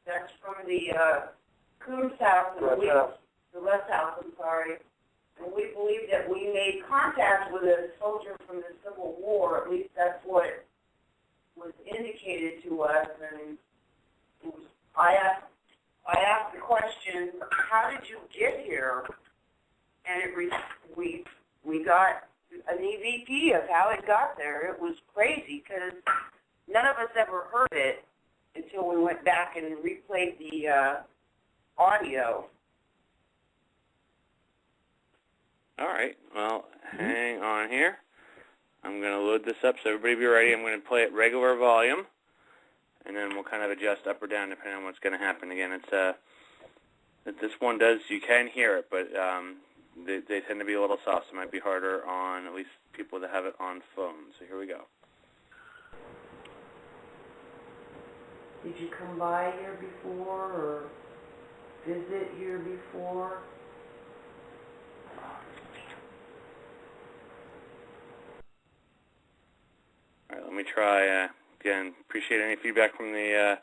S6: that's from the Coombs house, the West house, I'm sorry. And we believe that we made contact with a soldier from the Civil War. At least that's what was indicated to us. And it was, I asked the question, "How did you get here?" And we got an EVP of how it got there. It was crazy because none of us ever heard it until we went back and replayed the audio.
S3: All right. Well, hang on here. I'm going to load this up, so everybody be ready. I'm going to play at regular volume, and then we'll kind of adjust up or down depending on what's going to happen. Again, it's this one does, you can hear it, but they tend to be a little soft, so it might be harder on at least people that have it on phones. So here we go.
S6: Did you come by here before or visit here before?
S3: All right, let me try again. Appreciate any feedback from the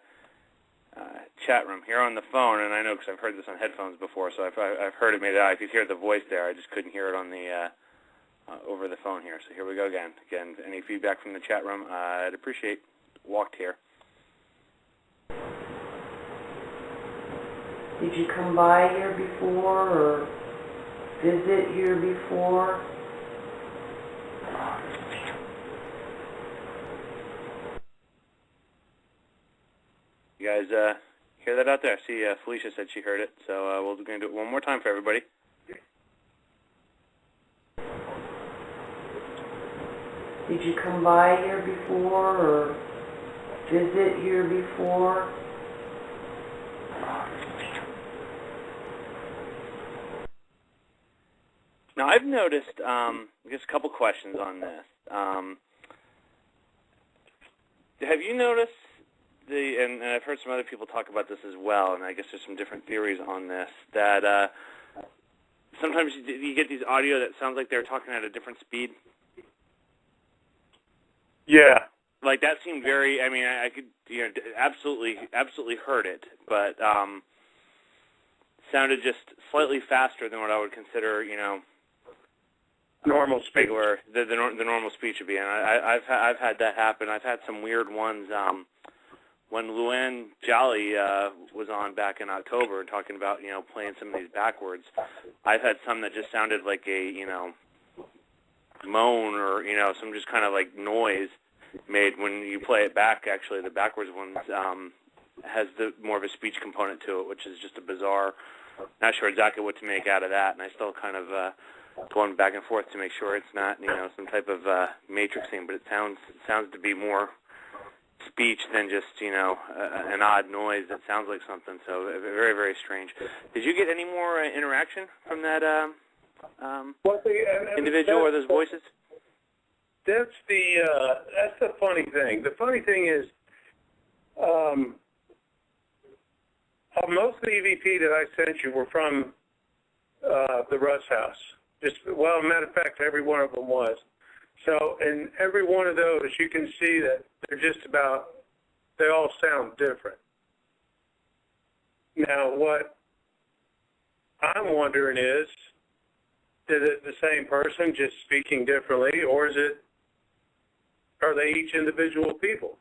S3: chat room here on the phone, and I know because I've heard this on headphones before, so I've heard it made it out. I could hear the voice there. I just couldn't hear it on the over the phone here. So here we go again. Again, any feedback from the chat room, I'd appreciate. Walked Here.
S6: Did you come by here before or visit here before?
S3: You guys hear that out there? I see Felicia said she heard it, so we're going to do it one more time for everybody.
S6: Did you come by here before or visit here before?
S3: Now, I've noticed, I guess a couple questions on this. Have you noticed and I've heard some other people talk about this as well, and I guess there's some different theories on this, that sometimes you get these audio that sounds like they're talking at a different speed?
S5: Yeah.
S3: Like, that seemed very, I mean, I could, absolutely heard it, but sounded just slightly faster than what I would consider,
S5: normal speech.
S3: Regular, the normal speech would be. And I've had that happen. I've had some weird ones. When Luann Jolly was on back in October and talking about, playing some of these backwards, I've had some that just sounded like a, moan or, some just kind of like noise made when you play it back. Actually, the backwards ones has more of a speech component to it, which is just a bizarre, not sure exactly what to make out of that, and I still kind of going back and forth to make sure it's not, some type of matrixing, but it sounds to be more speech than just, an odd noise that sounds like something. So very, very strange. Did you get any more interaction from that individual or those voices?
S5: That's the funny thing. The funny thing is, most of the EVP that I sent you were from the Russ house. Matter of fact, every one of them was. So in every one of those, you can see that they all sound different. Now, what I'm wondering is it the same person just speaking differently, or are they each individual people?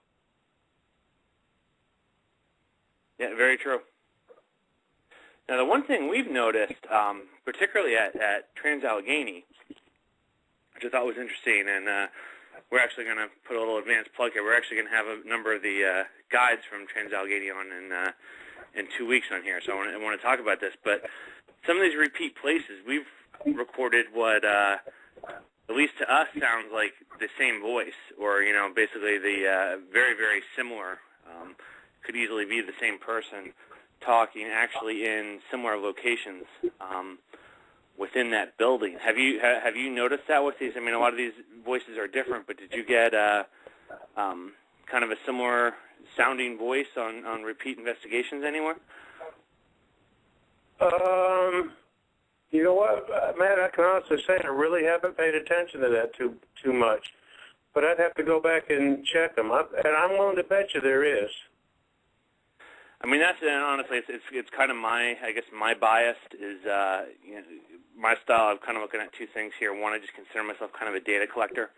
S3: Yeah, very true. Now, the one thing we've noticed, particularly at Trans-Allegheny, which I thought was interesting, and we're actually going to put a little advanced plug here. We're actually going to have a number of the guides from Trans-Allegheny on in 2 weeks on here, so I want to talk about this. But some of these repeat places, we've recorded what, at least to us, sounds like the same voice, or, basically the very, very similar, could easily be the same person talking actually in similar locations within that building. Have you noticed that with these? I mean, a lot of these voices are different, but did you get kind of a similar sounding voice on repeat investigations anywhere?
S5: You know what, Matt, I can honestly say I really haven't paid attention to that too much. But I'd have to go back and check them. And I'm willing to bet you there is.
S3: I mean, honestly, it's kind of my bias is, my style. I'm kind of looking at two things here. One, I just consider myself kind of a data collector.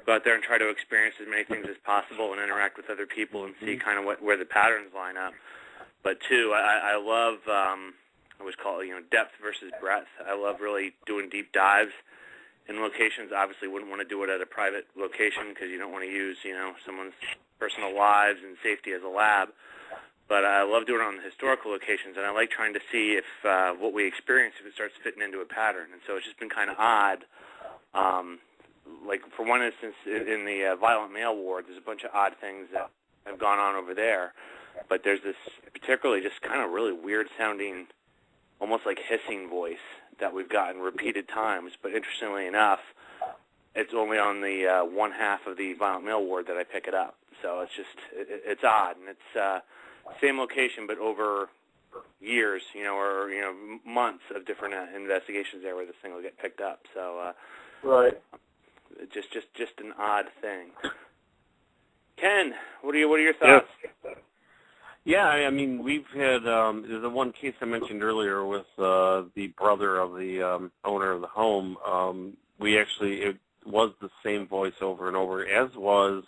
S3: Go out there and try to experience as many things as possible and interact with other people and see kind of where the patterns line up. But two, I love, I always call it, depth versus breadth. I love really doing deep dives in locations. Obviously, wouldn't want to do it at a private location because you don't want to use, someone's personal lives and safety as a lab. But I love doing it on the historical locations, and I like trying to see if what we experience, if it starts fitting into a pattern. And so it's just been kind of odd. Like, for one instance, in the violent male ward, there's a bunch of odd things that have gone on over there. But there's this particularly just kind of really weird-sounding, almost like hissing voice that we've gotten repeated times. But interestingly enough, it's only on the one half of the violent male ward that I pick it up. So it's just, it's odd, and it's same location, but over years, or months of different investigations there where this thing will get picked up. So,
S5: right,
S3: just an odd thing. Ken, what are your thoughts?
S4: Yeah, I mean, we've had the one case I mentioned earlier with the brother of the owner of the home. It was the same voice over and over, as was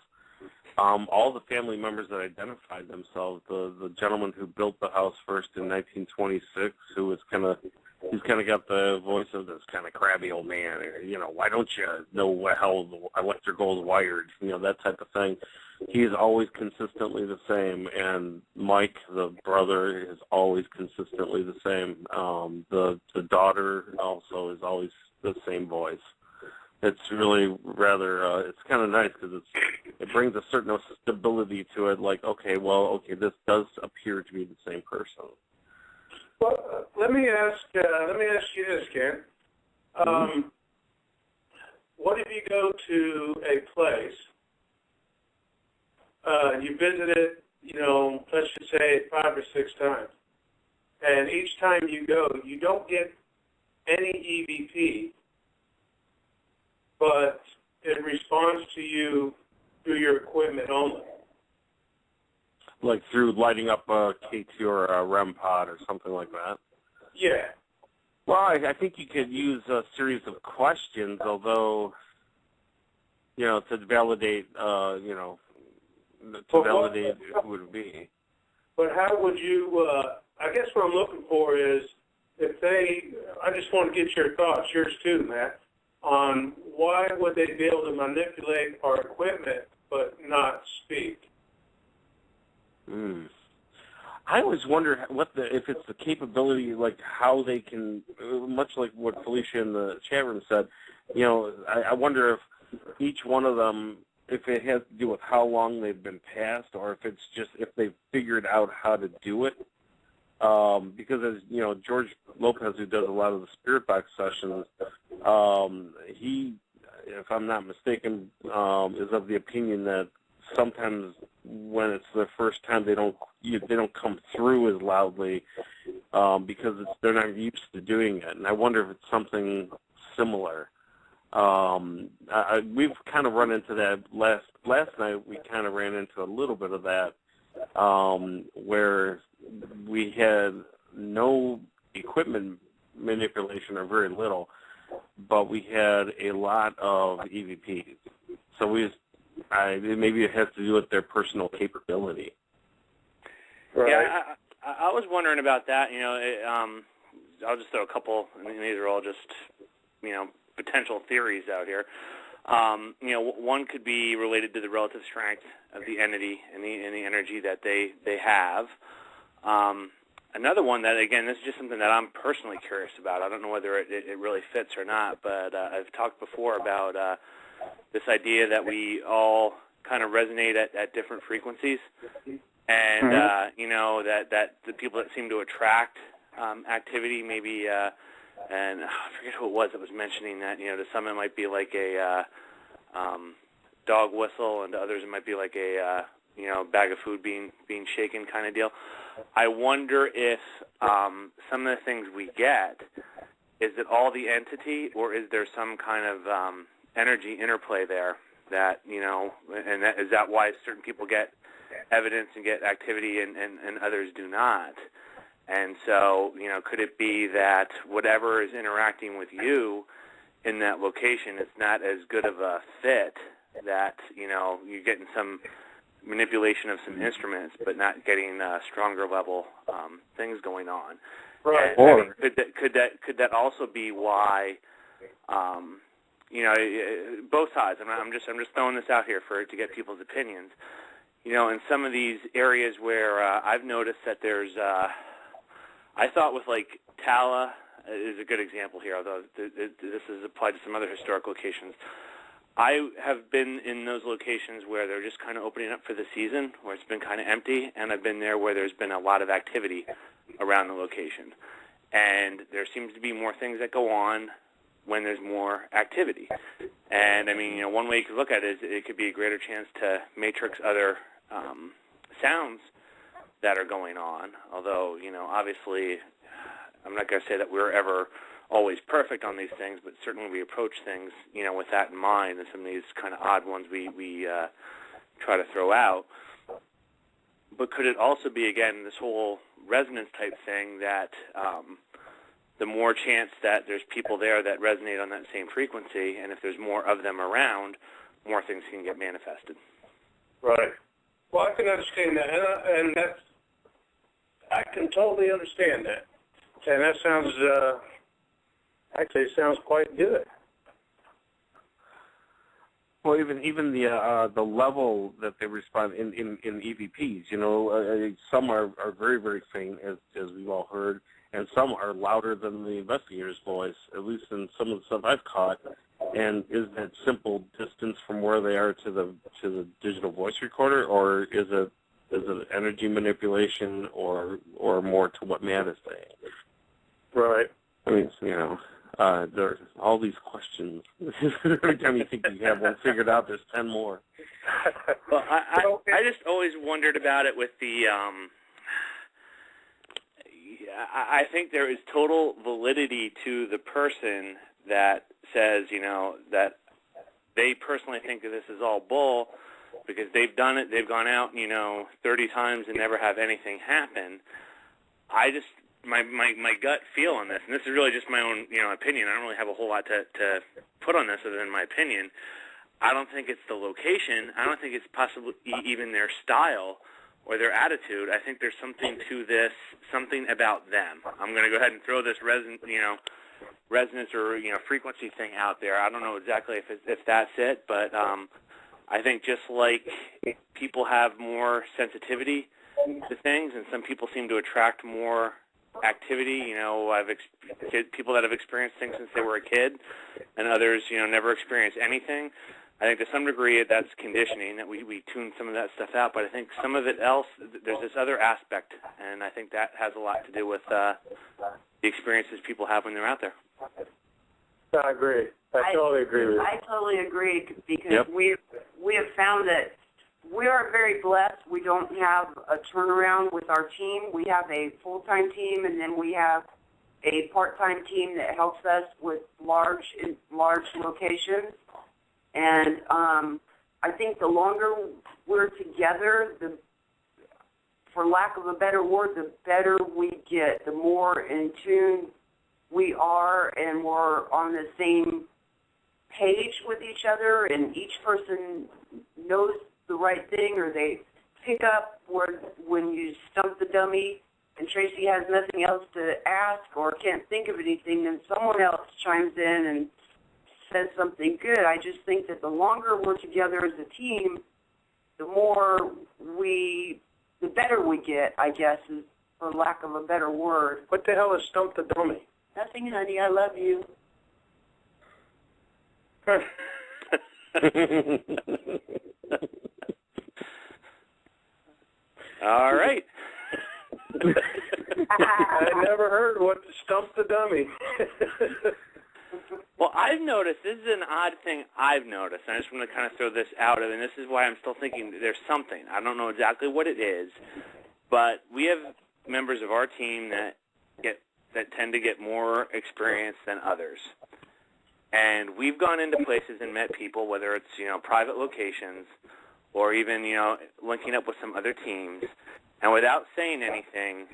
S4: all the family members that identified themselves. The gentleman who built the house first in 1926, who was he's kind of got the voice of this kind of crabby old man. Why don't you know how the electrical is wired? That type of thing. He is always consistently the same, and Mike, the brother, is always consistently the same. The daughter also is always the same voice. It's really rather, it's kind of nice because it brings a certain stability to it, like, okay, this does appear to be the same person.
S5: Well, let me ask you this, Ken. what if you go to a place, you visit it, let's just say 5 or 6 times, and each time you go, you don't get any EVP, but it responds to you through your equipment only.
S4: Like through lighting up a K2 or a REM pod or something like that?
S5: Yeah.
S4: Well, I think you could use a series of questions, although, to validate, validate who would it be.
S5: But how would you, I guess what I'm looking for is, I just want to get your thoughts, yours too, Matt, on why would they be able to manipulate our equipment but not speak?
S4: I always wonder if it's the capability, like how they can, much like what Felicia in the chat room said, I wonder if each one of them, if it has to do with how long they've been passed, or if it's just if they've figured out how to do it. Because as George Lopez, who does a lot of the Spirit Box sessions, he, if I'm not mistaken, is of the opinion that sometimes when it's their first time, they don't come through as loudly because they're not used to doing it. And I wonder if it's something similar. We've kind of run into that last night. We kind of ran into a little bit of that where we had no equipment manipulation or very little, but we had a lot of EVPs. So maybe it has to do with their personal capability.
S5: Right.
S3: Yeah, I was wondering about that. I'll just throw a couple, and these are all just, potential theories out here. One could be related to the relative strength of the entity and the energy that they have. Another one that, again, this is just something that I'm personally curious about. I don't know whether it really fits or not, but I've talked before about this idea that we all kind of resonate at different frequencies, and that the people that seem to attract activity, maybe, and I forget who it was that was mentioning that. To some it might be like a dog whistle, and to others it might be like a bag of food being shaken kind of deal. I wonder if some of the things we get, is it all the entity, or is there some kind of energy interplay there that, and is that why certain people get evidence and get activity and others do not? And so, could it be that whatever is interacting with you in that location is not as good of a fit, that, you're getting some manipulation of some instruments, but not getting stronger level things going on?
S5: Right.
S3: Or could that also be why? Both sides. I'm just throwing this out here to get people's opinions. In some of these areas where I've noticed that there's, I thought with like Tala is a good example here, although this is applied to some other historic locations. I have been in those locations where they're just kind of opening up for the season, where it's been kind of empty, and I've been there where there's been a lot of activity around the location. And there seems to be more things that go on when there's more activity. And, one way you could look at it is it could be a greater chance to matrix other sounds that are going on, although, obviously I'm not going to say that we're ever always perfect on these things, but certainly we approach things, with that in mind, and some of these kind of odd ones we try to throw out. But could it also be, again, this whole resonance type thing that the more chance that there's people there that resonate on that same frequency, and if there's more of them around, more things can get manifested?
S5: Right. Well, I can understand that, and I can totally understand that. And that sounds, sounds quite good.
S4: Well, even the level that they respond in EVPs, some are very, very faint, as we've all heard, and some are louder than the investigator's voice, at least in some of the stuff I've caught. And is that simple distance from where they are to the digital voice recorder, or is it energy manipulation, or more to what Matt is saying?
S5: Right.
S4: There's all these questions. Every time you think you have one figured out, there's 10 more.
S3: Well, I just always wondered about it with the, I think there is total validity to the person that says, that they personally think that this is all bull because they've done it, they've gone out, 30 times and never have anything happen. I just, my gut feel on this, and this is really just my own, opinion. I don't really have a whole lot to put on this other than my opinion. I don't think it's the location. I don't think it's possibly even their style or their attitude. I think there's something to this, something about them. I'm going to go ahead and throw this resonance or frequency thing out there. I don't know exactly if that's it, but I think just like people have more sensitivity to things, and some people seem to attract more activity. I've people that have experienced things since they were a kid, and others, never experienced anything. I think to some degree that's conditioning, that we tune some of that stuff out, but I think some of it else, there's this other aspect, and I think that has a lot to do with the experiences people have when they're out there.
S5: I agree. I totally agree with you.
S6: I totally agree because we have found that we are very blessed. We don't have a turnaround with our team. We have a full-time team, and then we have a part-time team that helps us with large locations. And I think the longer we're together, for lack of a better word, the better we get, the more in tune we are, and we're on the same page with each other, and each person knows the right thing, or they pick up when you stump the dummy and Tracy has nothing else to ask or can't think of anything, then someone else chimes in and says something good. I just think that the longer we're together as a team, the better we get, I guess, is for lack of a better word.
S5: What the hell is stump the dummy?
S6: Nothing, honey. I love you.
S3: All right.
S5: I never heard what stump the dummy.
S3: Well, I've noticed, this is an odd thing I've noticed, and I just want to kind of throw this out, and this is why I'm still thinking there's something. I don't know exactly what it is, but we have members of our team that tend to get more experience than others. And we've gone into places and met people, whether it's, private locations or even, linking up with some other teams, and without saying anything,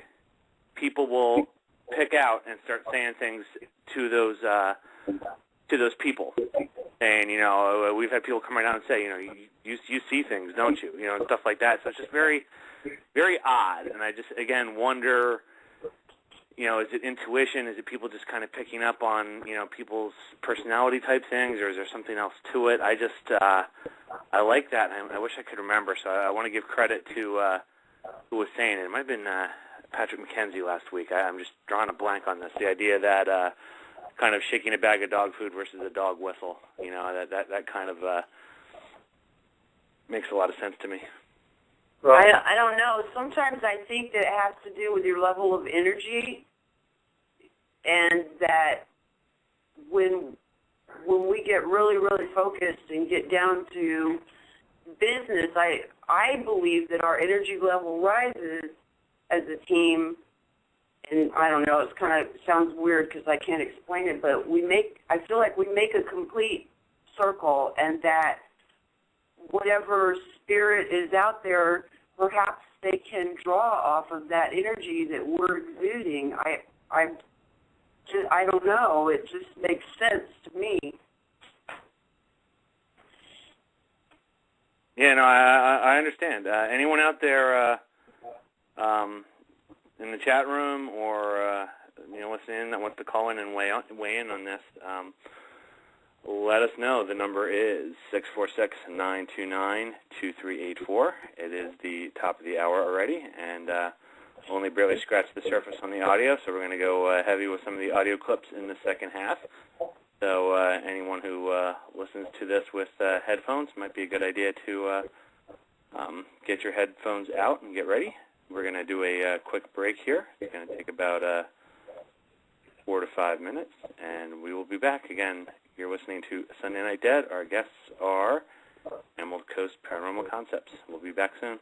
S3: people will pick out and start saying things to those people. And, we've had people come right down and say, you see things, don't you? And stuff like that. So it's just very, very odd. And I just, again, wonder, is it intuition? Is it people just kind of picking up on, people's personality type things, or is there something else to it? I just, I like that. I wish I could remember. So I want to give credit to who was saying it. It might have been Patrick McKenzie last week. I'm just drawing a blank on this. The idea that kind of shaking a bag of dog food versus a dog whistle, that kind of makes a lot of sense to me.
S6: Well, I don't know. Sometimes I think that it has to do with your level of energy, and that when we get really, really focused and get down to business, I believe that our energy level rises as a team. And I don't know, it kind of sounds weird because I can't explain it, but I feel like we make a complete circle, and that whatever spirit is out there, perhaps they can draw off of that energy that we're exuding. I don't know. It just makes sense to me.
S3: Yeah, no, I understand. Anyone out there in the chat room or listening that wants to call in and weigh in on this, let us know. The number is 646-929-2384. It is the top of the hour already, and only barely scratched the surface on the audio, so we're going to go heavy with some of the audio clips in the second half. So anyone who listens to this with headphones, might be a good idea to get your headphones out and get ready. We're going to do a quick break here. It's going to take about 4 to 5 minutes, and we will be back again. You're listening to Sunday Night Dead. Our guests are Emerald Coast Paranormal Concepts. We'll be back soon.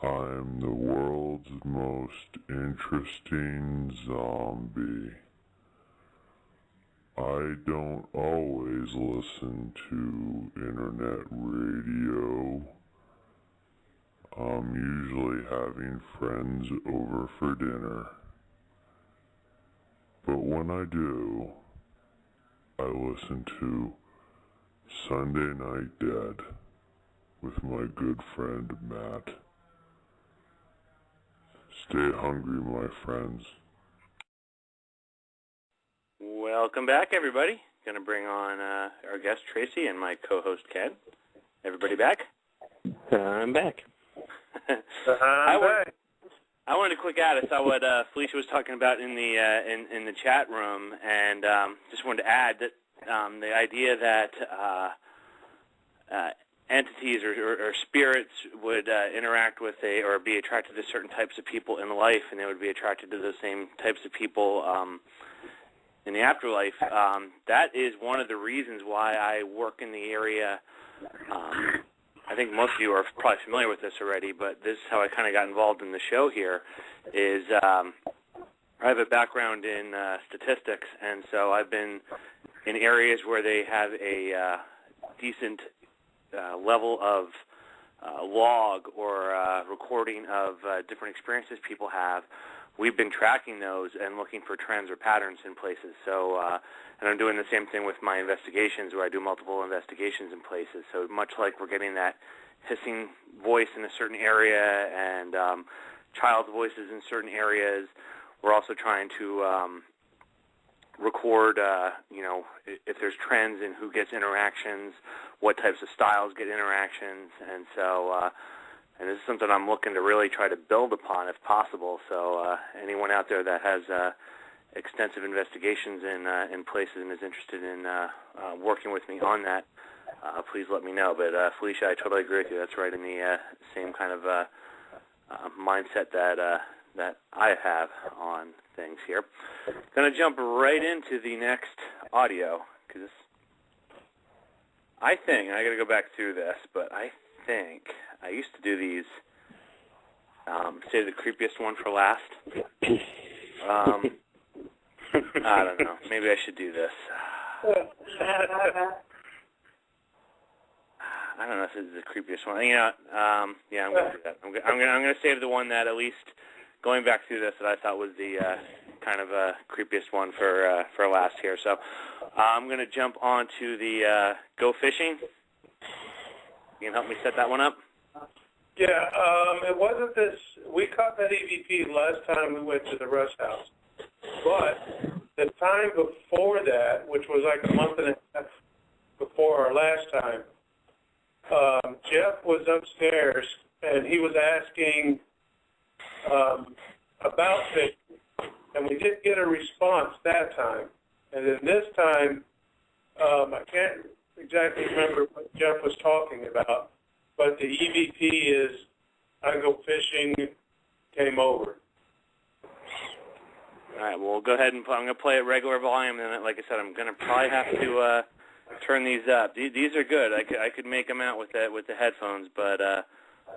S2: I'm the world's most interesting zombie. I don't always listen to internet radio. I'm usually having friends over for dinner. But when I do, I listen to Sunday Night Dead with my good friend Matt. Stay hungry, my friends.
S3: Welcome back, everybody. Going to bring on our guest, Tracy, and my co-host, Ken. Everybody back?
S4: I'm back.
S3: I wanted to quick add. I saw what Felicia was talking about in the in the chat room, and just wanted to add that the idea that entities or spirits would interact with or be attracted to certain types of people in life, and they would be attracted to those same types of people in the afterlife. That is one of the reasons why I work in the area. I think most of you are probably familiar with this already, but this is how I kind of got involved in the show here, is I have a background in statistics, and so I've been in areas where they have a decent level of log or recording of different experiences people have. We've been tracking those and looking for trends or patterns in places. So, and I'm doing the same thing with my investigations, where I do multiple investigations in places. So much like we're getting that hissing voice in a certain area and child voices in certain areas, we're also trying to record, if there's trends in who gets interactions, what types of styles get interactions, and so. And this is something I'm looking to really try to build upon if possible. So anyone out there that has extensive investigations in places and is interested in working with me on that, please let me know. But Felicia, I totally agree with you. That's right in the same kind of mindset that I have on things here. Going to jump right into the next audio, because I think, and I got to go back through this, but I think I used to do these, say the creepiest one for last. I don't know. Maybe I should do this. I don't know if this is the creepiest one. Yeah, I'm going to do that. I'm going to save the one that, at least going back through this, that I thought was the kind of creepiest one for last here. So I'm going to jump on to the Go Fishing. You can help me set that one up?
S5: Yeah, it wasn't this. We caught that EVP last time we went to the rest house. But the time before that, which was like a month and a half before our last time, Jeff was upstairs and he was asking about fishing, and we didn't get a response that time. And then this time, I can't exactly remember what Jeff was talking about, but the EVP is, I go fishing, came over.
S3: All right, well, we'll go ahead and I'm going to play at regular volume, and like I said, I'm going to probably have to turn these up. These are good. I could make them out with the headphones, but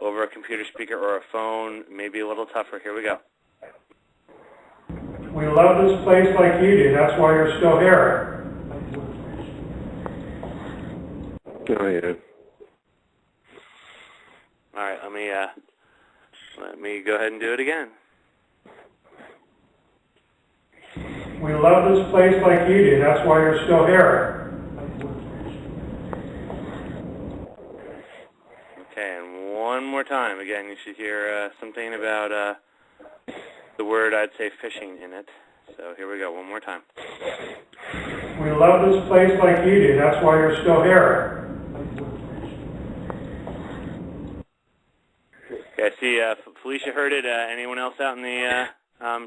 S3: over a computer speaker or a phone, maybe a little tougher. Here we go.
S7: We love this place like you do. That's why you're still here.
S4: Oh, yeah.
S3: All right, let me go ahead and do it again.
S7: We love this place like you do. That's why you're still here.
S3: Okay, and one more time. Again, you should hear something about the word, I'd say, fishing in it. So here we go, one more time.
S7: We love this place like you do. That's why you're still here.
S3: Okay, I see Felicia heard it. Anyone else out in the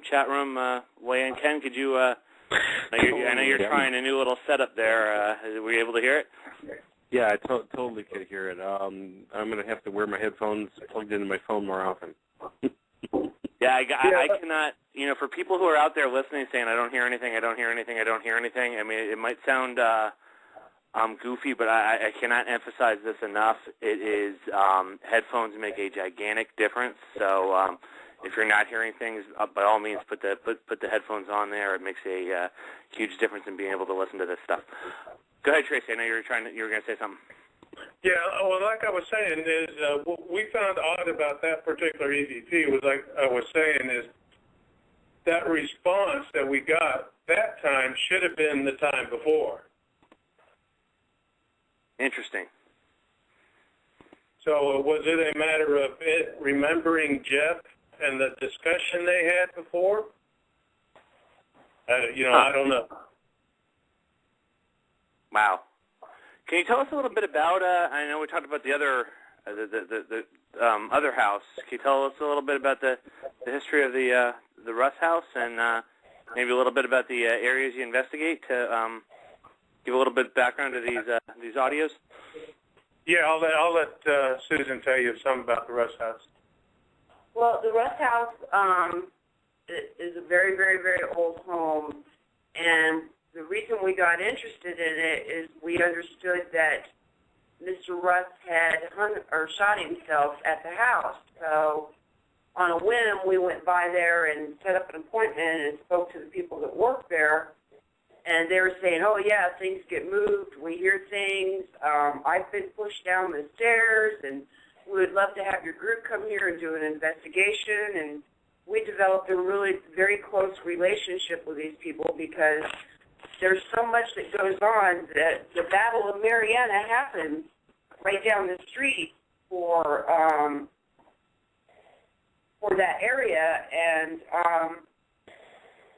S3: chat room weigh in? Ken, could you, I know you're trying a new little setup there. Were you able to hear it?
S4: Yeah, I totally could hear it. I'm going to have to wear my headphones plugged into my phone more often.
S3: Yeah, I cannot, for people who are out there listening saying, I don't hear anything, I don't hear anything, I don't hear anything, I mean, it might sound goofy, but I cannot emphasize this enough. It is, headphones make a gigantic difference, so if you're not hearing things, by all means, put the headphones on there. It makes a huge difference in being able to listen to this stuff. Go ahead, Tracy. I know you were going to say something.
S5: Yeah, well, like I was saying, is what we found odd about that particular EVP was, like I was saying, is that response that we got that time should have been the time before.
S3: Interesting.
S5: So was it a matter of it remembering Jeff and the discussion they had before? I don't know.
S3: Wow. Can you tell us a little bit about, I know we talked about the other other house. Can you tell us a little bit about the history of the Russ house and maybe a little bit about the areas you investigate to give a little bit of background to these audios?
S5: Yeah, I'll let Susan tell you something about the Russ house.
S6: Well, the Russ house is a very, very, very old home, and the reason we got interested in it is we understood that Mr. Russ had shot himself at the house. So on a whim, we went by there and set up an appointment and spoke to the people that work there. And they were saying, oh, yeah, things get moved. We hear things. I've been pushed down the stairs, and we would love to have your group come here and do an investigation. And we developed a really very close relationship with these people because there's so much that goes on that the Battle of Mariana happens right down the street for that area. And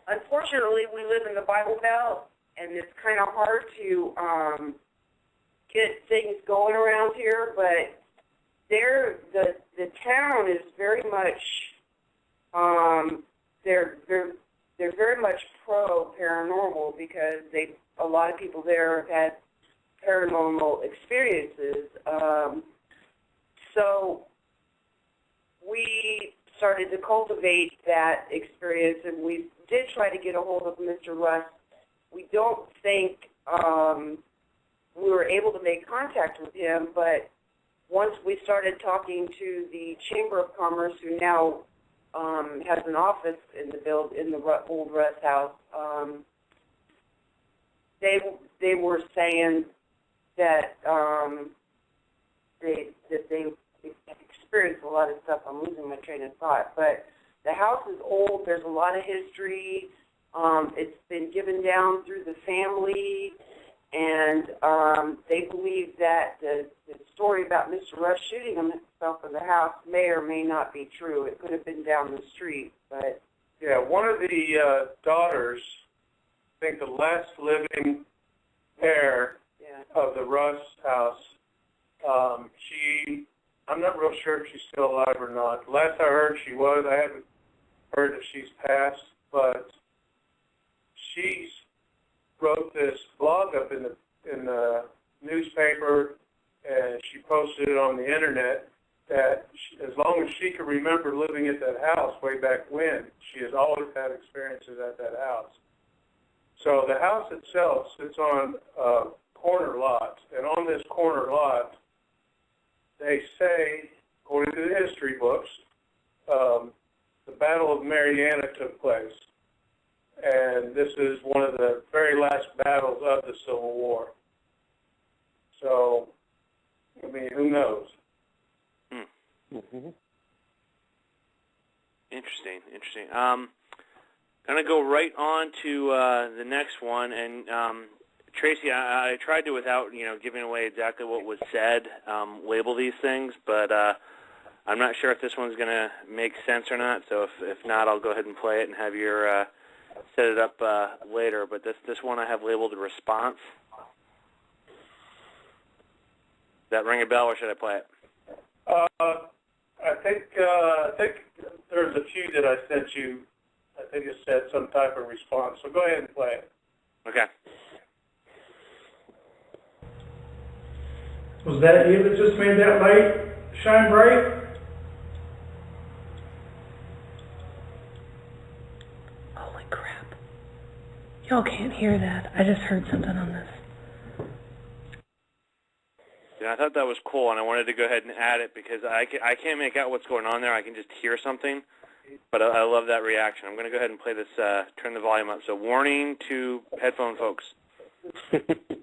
S6: unfortunately, we live in the Bible Belt, and it's kind of hard to get things going around here. But the town is very much they're very much pro paranormal because a lot of people there have had paranormal experiences. So we started to cultivate that experience, and we did try to get a hold of Mr. Russ. We don't think we were able to make contact with him, but once we started talking to the Chamber of Commerce, who now has an office in the old Russ house, they were saying that they experienced a lot of stuff. I'm losing my train of thought, but the house is old. There's a lot of history. It's been given down through the family, and they believe that the story about Mr. Russ shooting himself in the house may or may not be true. It could have been down the street, but
S5: yeah, one of the daughters, I think the last living heir of the Russ house, I'm not real sure if she's still alive or not. Last I heard, she was. I haven't heard that she's passed, but she wrote this blog up in the newspaper, and she posted it on the internet that as long as she can remember living at that house way back when, she has always had experiences at that house. So the house itself sits on a corner lot, and on this corner lot, they say, according to the history books, the Battle of Mariana took place. And this is one of the very last battles of the Civil War. So, I mean, who knows?
S3: Mm-hmm. Interesting. Going to go right on to the next one, and Tracy, I tried to, without giving away exactly what was said, label these things, but I'm not sure if this one's going to make sense or not. So if not, I'll go ahead and play it and have your set it up later. But this one I have labeled response. Does that ring a bell, or should I play it?
S5: I think there's a few that I sent you. I think it said some type of response. So go ahead and play it.
S3: Okay.
S7: Was that you that just made that light shine bright?
S1: Holy crap. Y'all can't hear that. I just heard something on this.
S3: Yeah, I thought that was cool, and I wanted to go ahead and add it because I can't make out what's going on there. I can just hear something, but I love that reaction. I'm going to go ahead and play this, turn the volume up. So warning to headphone folks.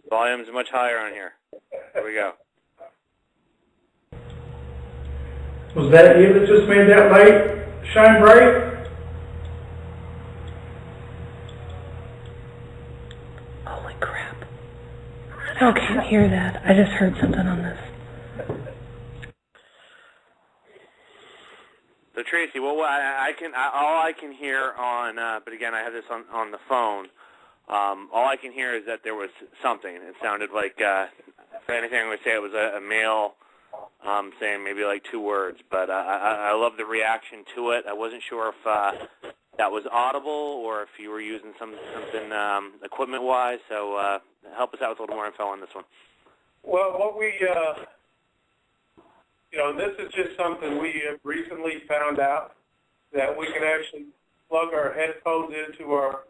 S3: Volume's much higher on here. Here we go.
S7: Was that you that just made that light shine bright?
S1: Holy crap. Y'all can't hear that. I just heard something on this.
S3: So Tracy, well, all I can hear on, but again, I have this on the phone. All I can hear is that there was something. It sounded like, if anything, I would say it was a male saying maybe like 2 words, but I love the reaction to it. I wasn't sure if that was audible or if you were using something equipment-wise, so help us out with a little more info on this one.
S5: Well, what we, this is just something we have recently found out, that we can actually plug our headphones into our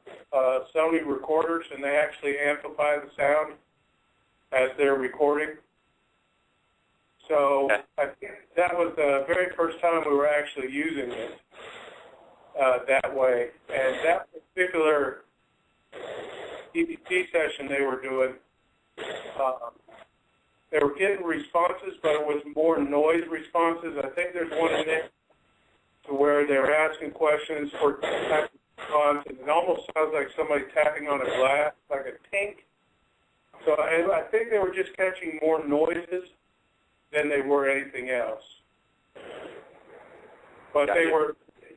S5: Sony recorders, and they actually amplify the sound as they're recording. So I think that was the very first time we were actually using it that way. And that particular EVP session they were doing, they were getting responses, but it was more noise responses. I think there's one in there to where they were asking questions for response, and it almost sounds like somebody tapping on a glass, like a tink. So I think they were just catching more noises than they were anything else. But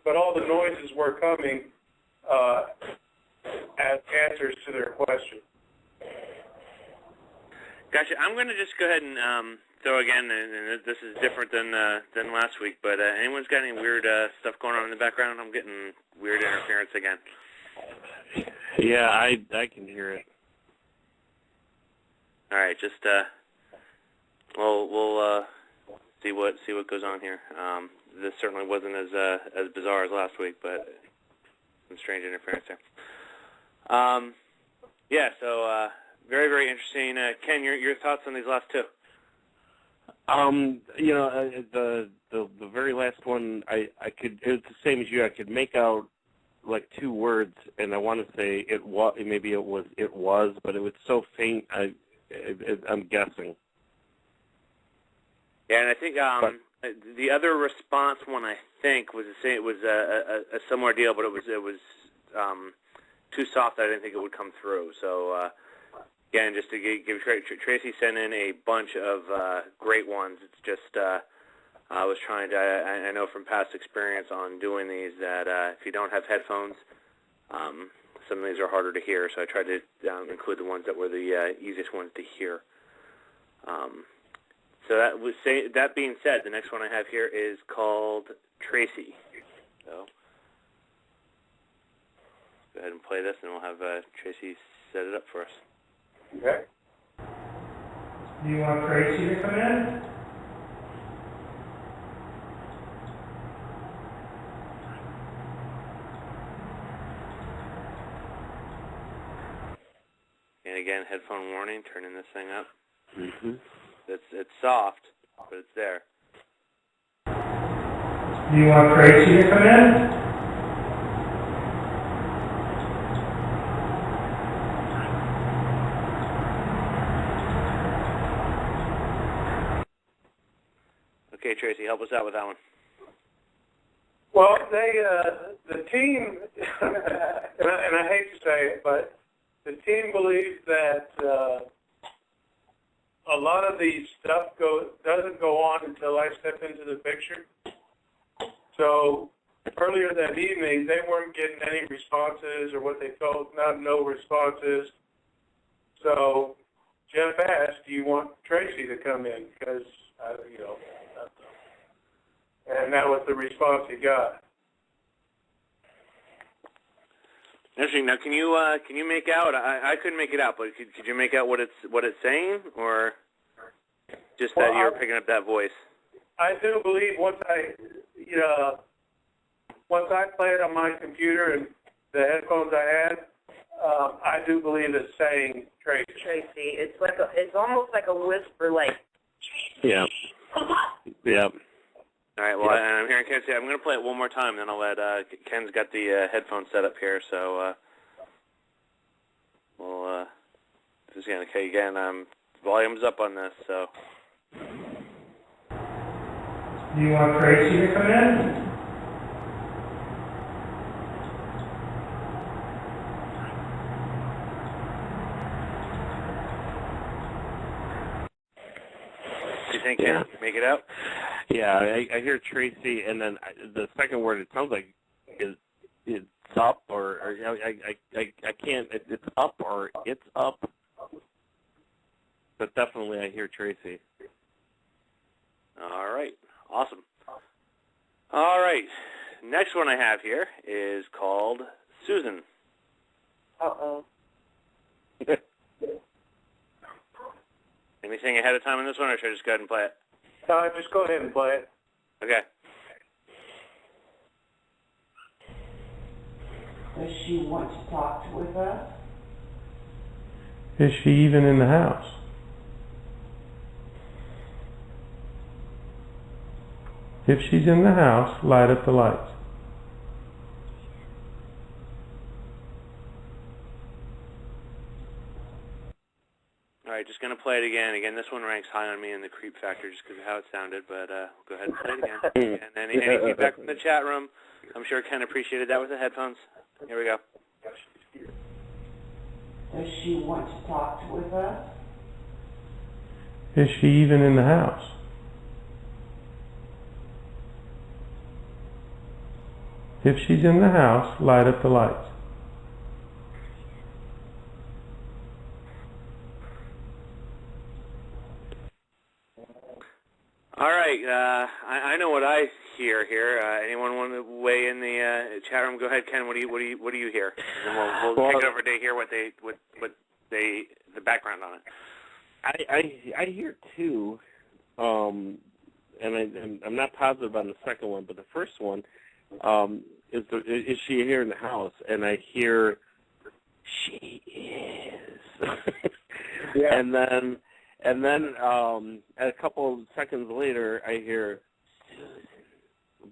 S5: but all the noises were coming as answers to their question.
S3: Gotcha. I'm going to just go ahead and throw again, and this is different than last week, but anyone's got any weird stuff going on in the background? I'm getting weird interference again.
S4: Yeah, I can hear it.
S3: All right, just we'll see what goes on here. This certainly wasn't as bizarre as last week, but some strange interference there. Yeah, so very, very interesting. Ken, your thoughts on these last 2?
S4: The very last one, I could, it was the same as you. I could make out like 2 words, and I want to say it was, but it was so faint. I'm guessing.
S3: Yeah, and I think the other response one, I think, was the same. It was a similar deal, but it was too soft. I didn't think it would come through. So again, just to give Tracy sent in a bunch of great ones. It's just I was trying to. I know from past experience on doing these that if you don't have headphones, some of these are harder to hear. So I tried to include the ones that were the easiest ones to hear. So that being said, the next one I have here is called Tracy. So go ahead and play this, and we'll have Tracy set it up for us.
S5: Okay.
S7: Do you want Tracy to come in?
S3: And again, headphone warning, turning this thing up.
S4: Mm-hmm.
S3: It's soft, but it's there.
S7: Do you want Tracy to come in?
S3: Okay, Tracy, help us out with that one.
S5: Well, the team, and I hate to say it, but the team believes that a lot of the stuff doesn't go on until I step into the picture. So earlier that evening, they weren't getting any responses, or what they felt no responses. So Jeff asked, "Do you want Tracy to come in?" Because and that was the response he got.
S3: Interesting. Now, can you make out? I couldn't make it out, but could you make out what it's saying, or just that you're picking up that voice?
S5: I do believe once I play it on my computer and the headphones I had, I do believe it's saying Tracy.
S6: Tracy, it's almost like a whisper, like.
S4: Yeah. Yeah.
S3: All right. Well, I'm hearing Ken say I'm going to play it one more time, then I'll let Ken's got the headphones set up here, so we'll just again. Volume's up on this, so.
S7: Do you want Tracy to come in?
S3: Do you think you can make it out?
S4: Yeah, I hear Tracy, and then the second word, it sounds like it's up, or I can't, it's up, or it's up. But definitely I hear Tracy.
S3: All right. Awesome. All right. Next one I have here is called Susan.
S6: Uh-oh.
S3: Anything ahead of time on this one, or should I just go ahead and play it?
S5: Just go ahead and play it.
S3: Okay.
S6: Does she want to talk with us?
S7: Is she even in the house? If she's in the house, light up the lights.
S3: All right, just going to play it again. Again, this one ranks high on me in the creep factor just because of how it sounded, but go ahead and play it again. And any feedback from the chat room, I'm sure Ken appreciated that with the headphones. Here we go.
S6: Does she want to talk with us?
S7: Is she even in the house? If she's in the house, light up the lights.
S3: All right, I know what I hear here. Anyone want to weigh in the chat room? Go ahead, Ken. What do you hear? And we'll take it over to hear what the background on it.
S4: I hear two, and I'm not positive on the second one, but the first one is she here in the house? And I hear she is.
S5: Yeah.
S4: And then a couple of seconds later, I hear Susan,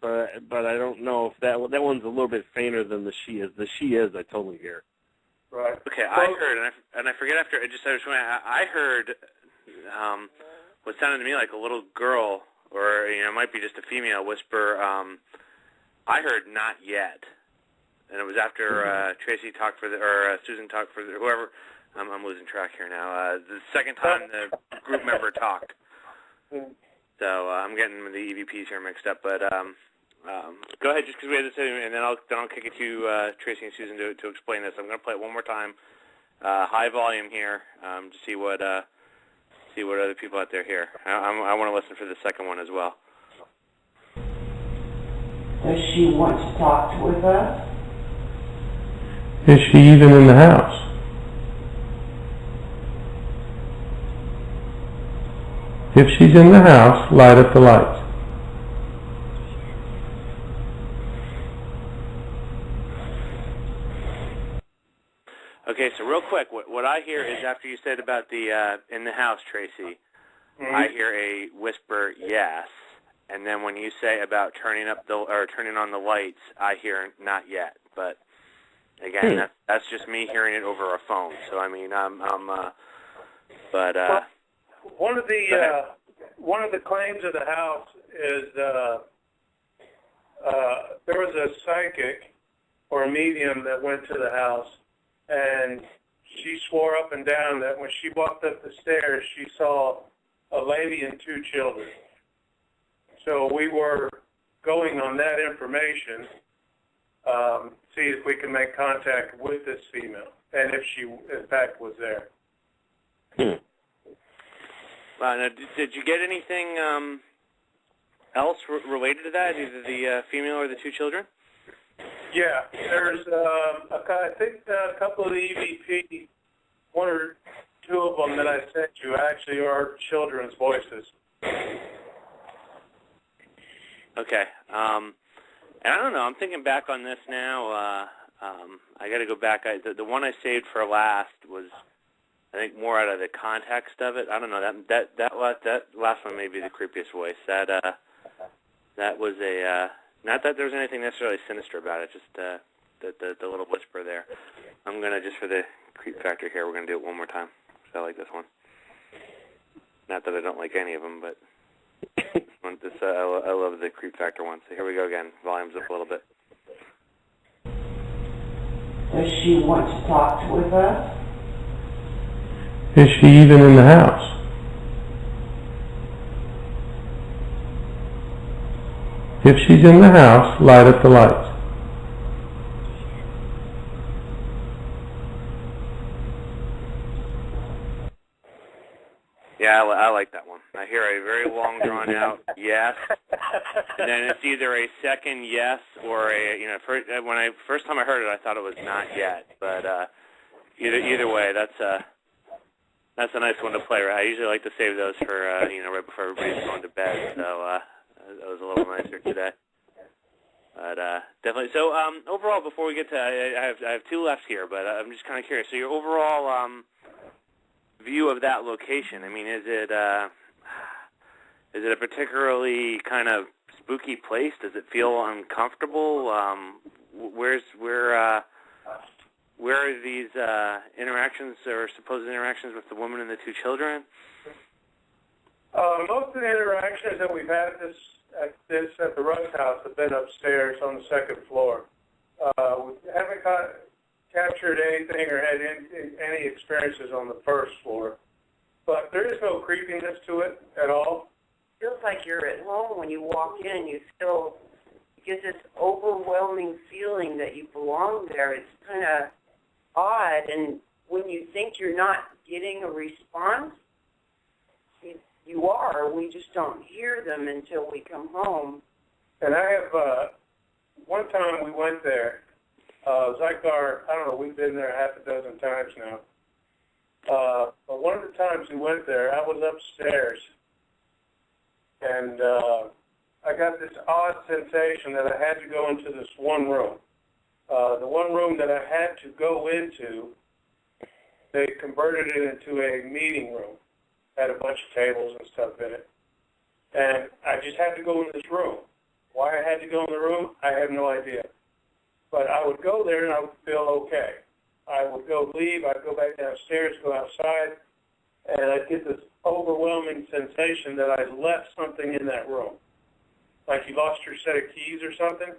S4: but I don't know if that one's a little bit fainter than the she is. The she is, I totally hear.
S5: Right.
S3: Okay, I heard, and I forget after. I heard what sounded to me like a little girl, or it might be just a female whisper. I heard "not yet," and it was after Tracy talked or Susan talked for whoever. I'm losing track here now. The second time the group member talked. So I'm getting the EVPs here mixed up. But go ahead, just because we had this, and then I'll kick it to Tracy and Susan to explain this. I'm going to play it one more time, high volume here, to see what other people out there hear. I want to listen for the second one as well.
S6: Does she want to talk with us?
S7: Is she even in the house? If she's in the house, light up the lights.
S3: Okay, so real quick, what I hear is after you said about the in the house, Tracy, I hear a whisper yes, and then when you say about turning on the lights, I hear not yet. But again, that's just me hearing it over a phone. So I mean,
S5: one of the claims of the house is there was a psychic or a medium that went to the house, and she swore up and down that when she walked up the stairs, she saw a lady and two children. So we were going on that information, see if we can make contact with this female, and if she, in fact, was there.
S3: Now, did you get anything else related to that, either the female or the two children?
S5: Yeah, there's I think a couple of the EVP, one or two of them that I sent you actually are children's voices.
S3: Okay. And I don't know. I'm thinking back on this now. I got to go back. The one I saved for last was, I think, more out of the context of it. I don't know. That last one may be the creepiest voice. That was a not that there was anything necessarily sinister about it. Just the little whisper there. I'm gonna, just for the creep factor here, we're gonna do it one more time. So I like this one. Not that I don't like any of them, but I love the creep factor one. So here we go again. Volume's up a little bit.
S6: Does she want to talk with us?
S7: Is she even in the house? If she's in the house, light up the lights.
S3: Yeah, I like that one. I hear a very long, drawn-out yes, and then it's either a second yes or first time I heard it, I thought it was not yet. But either way, that's a nice one to play. Right? I usually like to save those for right before everybody's going to bed. So that was a little nicer today. But definitely. So overall, before we get to, I have two left here, but I'm just kind of curious. So your overall view of that location. I mean, is it a particularly kind of spooky place? Does it feel uncomfortable? Where are these interactions or supposed interactions with the woman and the two children?
S5: Most of the interactions that we've had at the Russ house have been upstairs on the second floor. We haven't captured anything or had any experiences on the first floor. But there is no creepiness to it at all.
S6: It feels like you're at home when you walk in. You get this overwhelming feeling that you belong there. It's kind of odd, and when you think you're not getting a response, you are. We just don't hear them until we come home.
S5: And I have, one time we went there, it was like I don't know, we've been there half a dozen times now. But one of the times we went there, I was upstairs, and I got this odd sensation that I had to go into this one room. The one room that I had to go into, they converted it into a meeting room. Had a bunch of tables and stuff in it. And I just had to go in this room. Why I had to go in the room, I have no idea. But I would go there and I would feel okay. I would leave, I'd go back downstairs, go outside, and I'd get this overwhelming sensation that I left something in that room. Like you lost your set of keys or something,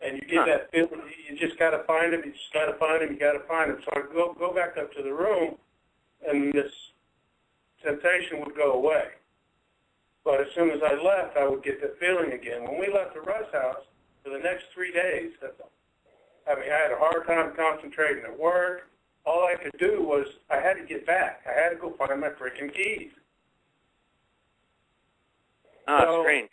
S5: and you get that feeling, you just got to find them, you just got to find them, you got to find them. So I'd go back up to the room, and this sensation would go away. But as soon as I left, I would get the feeling again. When we left the Russ house, for the next 3 days, I had a hard time concentrating at work. All I could do was, I had to get back. I had to go find my freaking keys.
S3: Oh, strange.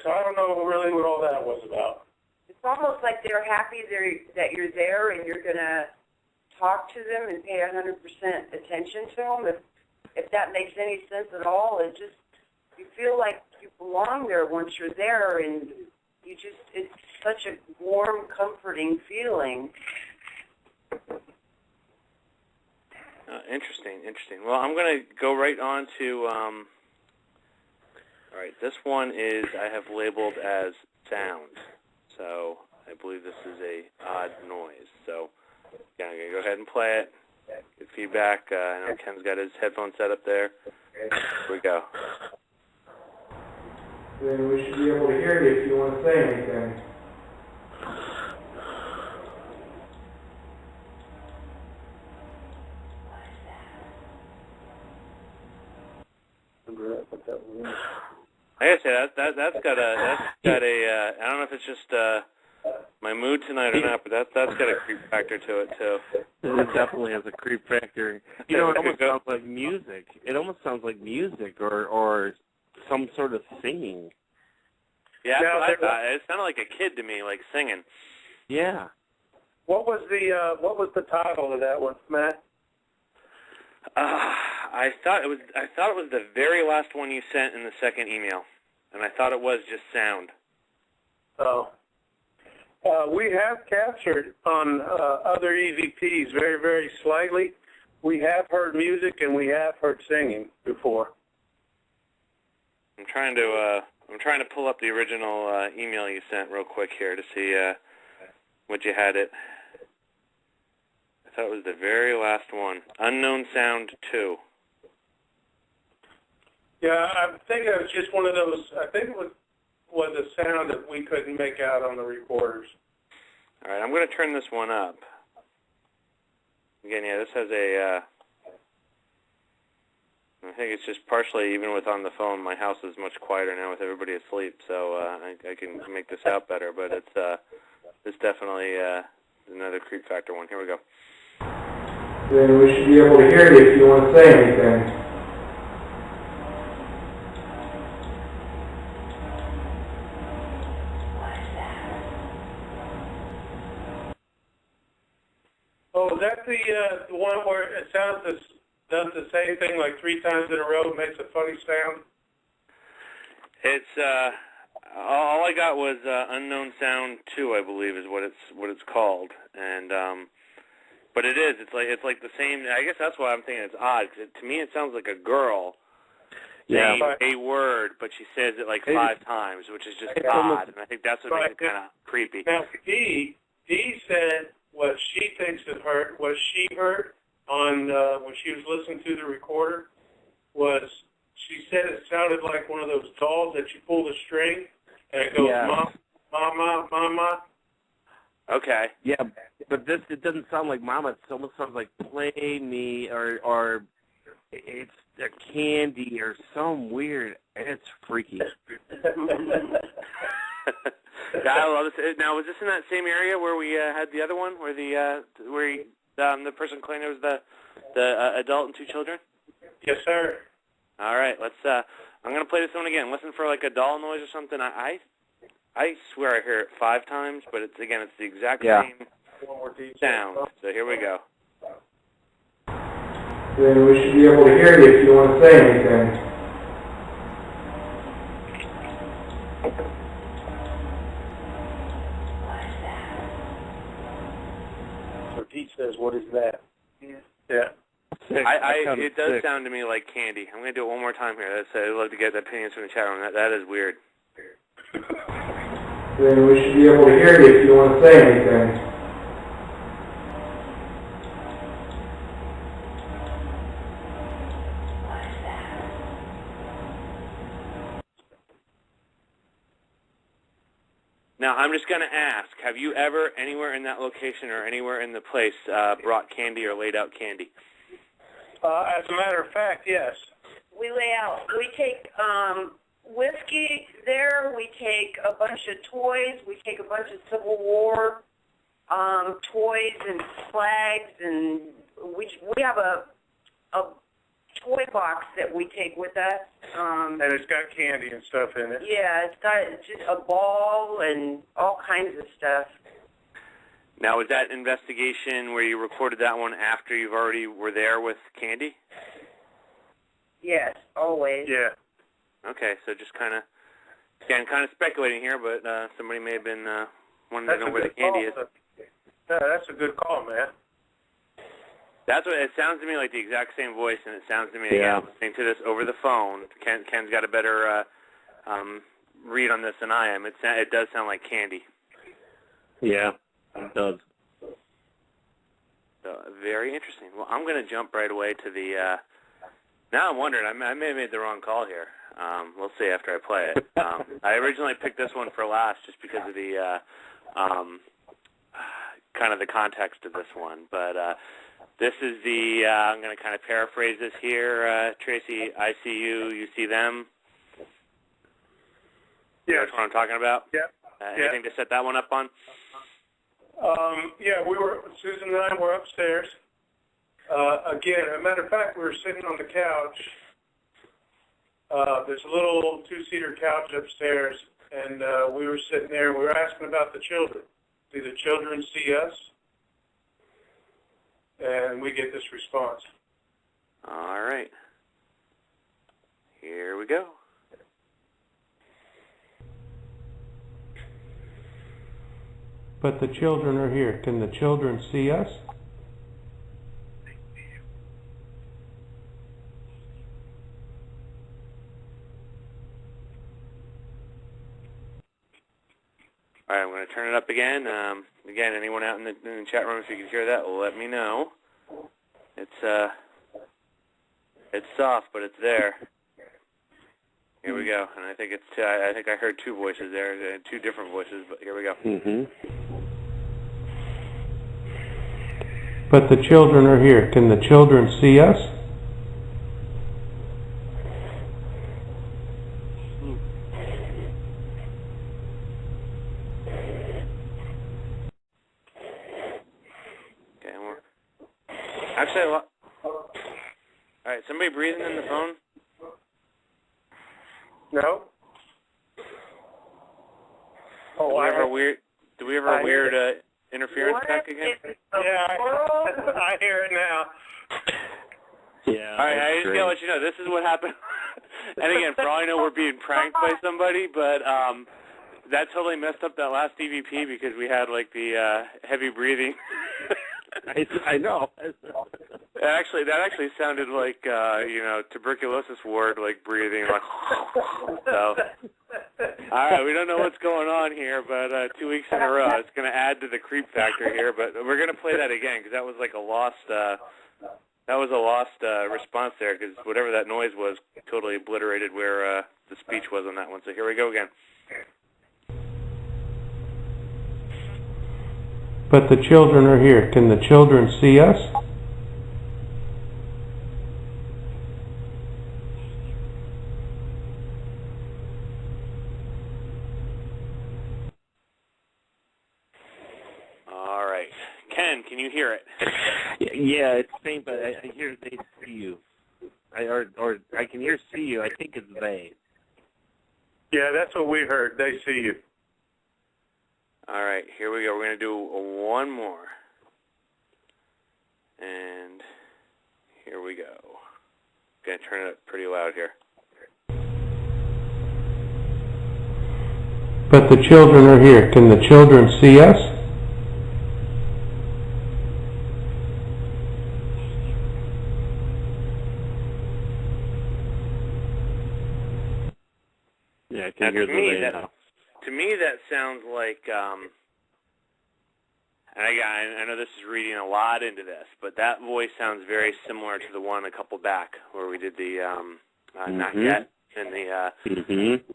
S5: So I don't know really what all that was about.
S6: It's almost like they're happy that you're there and you're going to talk to them and pay 100% attention to them. If that makes any sense at all, you feel like you belong there once you're there, and it's such a warm, comforting feeling.
S3: Interesting. Well, I'm going to go right on to, all right, this one I have labeled as sound. So I believe this is a odd noise. So yeah, I'm going to go ahead and play it, get feedback. I know Ken's got his headphones set up there. Here we go.
S8: Then we should be able to hear you if you want to say anything.
S3: Like I said, that's got a I don't know if it's just my mood tonight or not, but that's got a creep factor to it too.
S4: It definitely has a creep factor. You know, it almost sounds like music. It almost sounds like music or some sort of singing.
S3: Yeah, that's what I thought. It sounded like a kid to me, like singing.
S4: Yeah.
S5: What was the title of that one, Matt?
S3: I thought it was the very last one you sent in the second email, and I thought it was just sound.
S5: Oh. We have captured on other EVPs very, very slightly. We have heard music and we have heard singing before.
S3: I'm trying to pull up the original email you sent real quick here to see what you had it. I thought it was the very last one. Unknown Sound 2.
S5: Yeah, I think it was just one of those. I think it was a sound that we couldn't make out on the recorders.
S3: All right, I'm going to turn this one up. Again, yeah, this has a, I think it's just partially, even with on the phone, my house is much quieter now with everybody asleep, so I can make this out better, but it's definitely another creep factor one. Here we go.
S8: Then we should be able to hear you if you want to say anything.
S5: Oh, is that the one where it does the same thing like 3 times in a row, makes a funny sound?
S3: It's all I got was Unknown Sound 2, I believe, is what it's called, and but it is. It's like the same. I guess that's why I'm thinking it's odd, because to me it sounds like a girl saying a word, but she says it like 5 times, which is just odd, and I think that's what makes it kind of creepy.
S5: Now, Dee said what she thinks it heard, what she heard on when she was listening to the recorder was, she said it sounded like one of those dolls that you pull the string and it goes mama, mama.
S4: Okay. Yeah, but it doesn't sound like mama. It almost sounds like play me or it's a candy or some weird. It's freaky.
S3: I love this. Now, was this in that same area where we had the other one, where the person claimed it was the adult and 2 children?
S5: Yes, sir.
S3: All right, let's. I'm gonna play this one again. Listen for like a doll noise or something. I swear I hear it 5 times, but it's the exact same sound. So here we go.
S8: Then we should be able to hear you if you want to say anything.
S5: So Pete says, what is that? Yeah.
S3: It does sound to me like candy. I'm going to do it one more time here. I'd love to get opinions from the chat room. That is weird.
S8: Then we should be able to hear you if you want to say anything.
S3: Now, I'm just going to ask, have you ever, anywhere in that location or anywhere in the place, brought candy or laid out candy?
S5: As a matter of fact, yes.
S6: We lay out. We take whiskey there. We take a bunch of toys. We take a bunch of Civil War toys and flags, and we have a toy box that we take with us.
S5: And it's got candy and stuff in it.
S6: Yeah, it's got just a ball and all kinds of stuff.
S3: Now, was that investigation where you recorded that one after you already were there with candy?
S6: Yes, always.
S5: Yeah.
S3: Okay, so just kind of speculating here, but somebody may have been wanting to know where the candy is.
S5: Yeah, that's a good call, man.
S3: That's what it sounds to me like, the exact same voice, and it sounds to me again, listening to this over the phone. Ken's got a better read on this than I am. It does sound like candy.
S4: Yeah, it does.
S3: So, very interesting. Well, I'm going to jump right away to the. Now I'm wondering, I may have made the wrong call here. We'll see after I play it. I originally picked this one for last just because of the kind of the context of this one, but. This is the, I'm going to kind of paraphrase this here. Tracy, I see you, you see them.
S5: Yeah.
S3: You know what I'm talking about?
S5: Yep.
S3: Anything to set that one up on?
S5: Yeah, Susan and I were upstairs. Again, as a matter of fact, we were sitting on the couch. There's a little 2-seater couch upstairs, and we were sitting there, and we were asking about the children. Do the children see us? And we get this response.
S3: All right. Here we go.
S9: But the children are here. Can the children see us?
S3: All right, I'm going to turn it up again. Again, anyone out in the chat room, if you can hear that, let me know. It's soft, but it's there. Here we go, and I think I heard 2 voices there, 2 different voices, but here we go.
S4: Mm-hmm.
S9: But the children are here. Can the children see us?
S3: Actually, all right, somebody breathing in the phone?
S5: No.
S3: Do we ever weird interference back again?
S5: Yeah, I hear it now.
S4: Yeah.
S3: All right, I just got to let you know, this is what happened. And again, for all I know, we're being pranked by somebody, but that totally messed up that last EVP because we had, like, the heavy breathing.
S4: I know.
S3: That actually sounded like, tuberculosis ward, like, breathing, like, so. All right, we don't know what's going on here, but 2 weeks in a row, it's going to add to the creep factor here, but we're going to play that again because that was like a lost, response there because whatever that noise was totally obliterated where the speech was on that one. So here we go again.
S9: But the children are here. Can the children see us?
S3: All right. Ken, can you hear it?
S4: Yeah, it's faint, but I hear they see you. Or I can hear see you. I think it's they.
S5: Yeah, that's what we heard. They see you.
S3: All right, here we go. We're going to do one more. And here we go. Going to turn it up pretty loud here.
S9: But the children are here. Can the children see us?
S4: Yeah, I can hear the they now.
S3: To me, that sounds like, and I know this is reading a lot into this, but that voice sounds very similar to the one a couple back where we did the Not Yet. And the,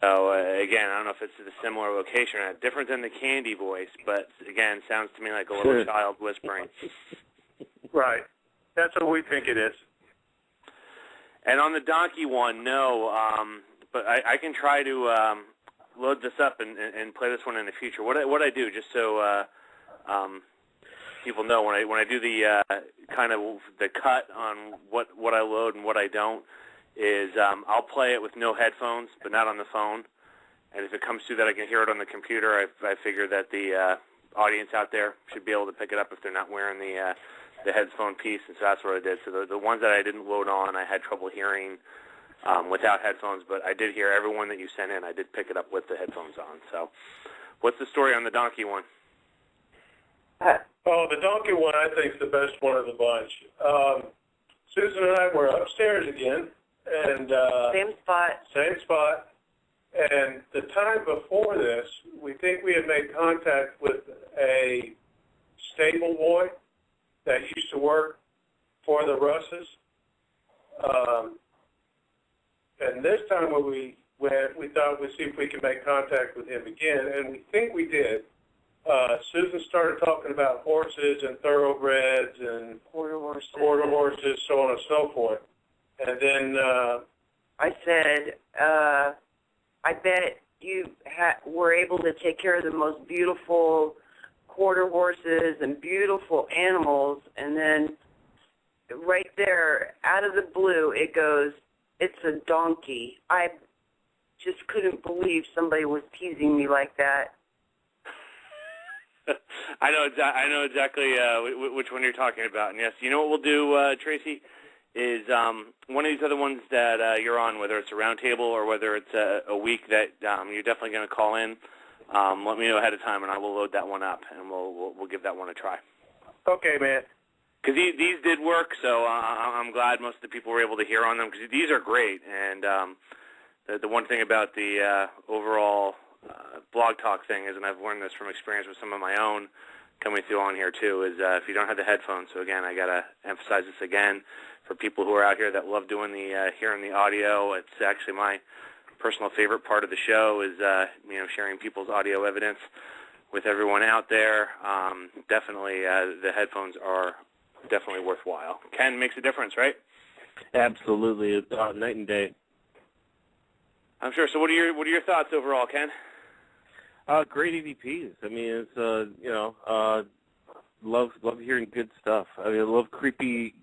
S3: So, again, I don't know if it's a similar location or not. Different than the Candy voice, but, again, sounds to me like a little child whispering.
S5: Right. That's what we think it is.
S3: And on the donkey one, no, but I can try to load this up and play this one in the future. What I do, just so people know, when I do the kind of the cut on what I load and what I don't, is I'll play it with no headphones, but not on the phone. And if it comes through that I can hear it on the computer, I figure that the audience out there should be able to pick it up if they're not wearing the headphone piece, and so that's what I did. So the ones that I didn't load on, I had trouble hearing without headphones, but I did hear every one that you sent in. I did pick it up with the headphones on. So what's the story on the donkey one?
S5: Oh, the donkey one I think is the best one of the bunch. Susan and I were upstairs again, and
S6: Same spot.
S5: Same spot. And the time before this, we think we had made contact with a stable boy that used to work for the Russes. And this time when we went, we thought we'd see if we could make contact with him again, and we think we did. Susan started talking about horses and thoroughbreds and quarter horses, so on and so forth. And then
S6: I said, I bet you were able to take care of the most beautiful quarter horses and beautiful animals, and then right there, out of the blue, it goes, it's a donkey. I just couldn't believe somebody was teasing me like that.
S3: I know exactly which one you're talking about. And yes, you know what we'll do, Tracy, is one of these other ones that you're on, whether it's a roundtable or whether it's a week that you're definitely going to call in. Let me know ahead of time, and I will load that one up, and we'll give that one a try.
S5: Okay, man.
S3: Because these did work, so I'm glad most of the people were able to hear on them, because these are great. And the one thing about the overall blog talk thing is, and I've learned this from experience with some of my own coming through on here too, is if you don't have the headphones, so again, I got to emphasize this again for people who are out here that love doing the hearing the audio. It's actually my personal favorite part of the show is sharing people's audio evidence with everyone out there. Definitely the headphones are definitely worthwhile. Ken, makes a difference, right?
S4: Absolutely. It's night and day.
S3: I'm sure. So what are your thoughts overall, Ken?
S4: Great EVPs. I mean, it's love hearing good stuff. I mean, I love creepy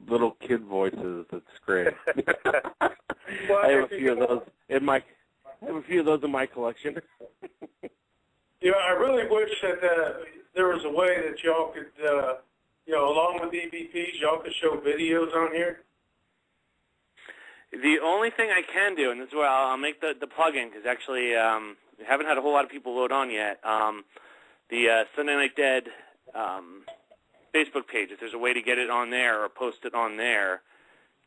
S4: little kid voices. That's great.
S5: Well,
S4: I have a few of those in my collection.
S5: I really wish that there was a way that y'all could, along with EVPs, y'all could show videos on here.
S3: The only thing I can do, and this is where I'll make the plug-in, because actually we haven't had a whole lot of people load on yet, the Sunday Night Dead Facebook page, if there's a way to get it on there or post it on there,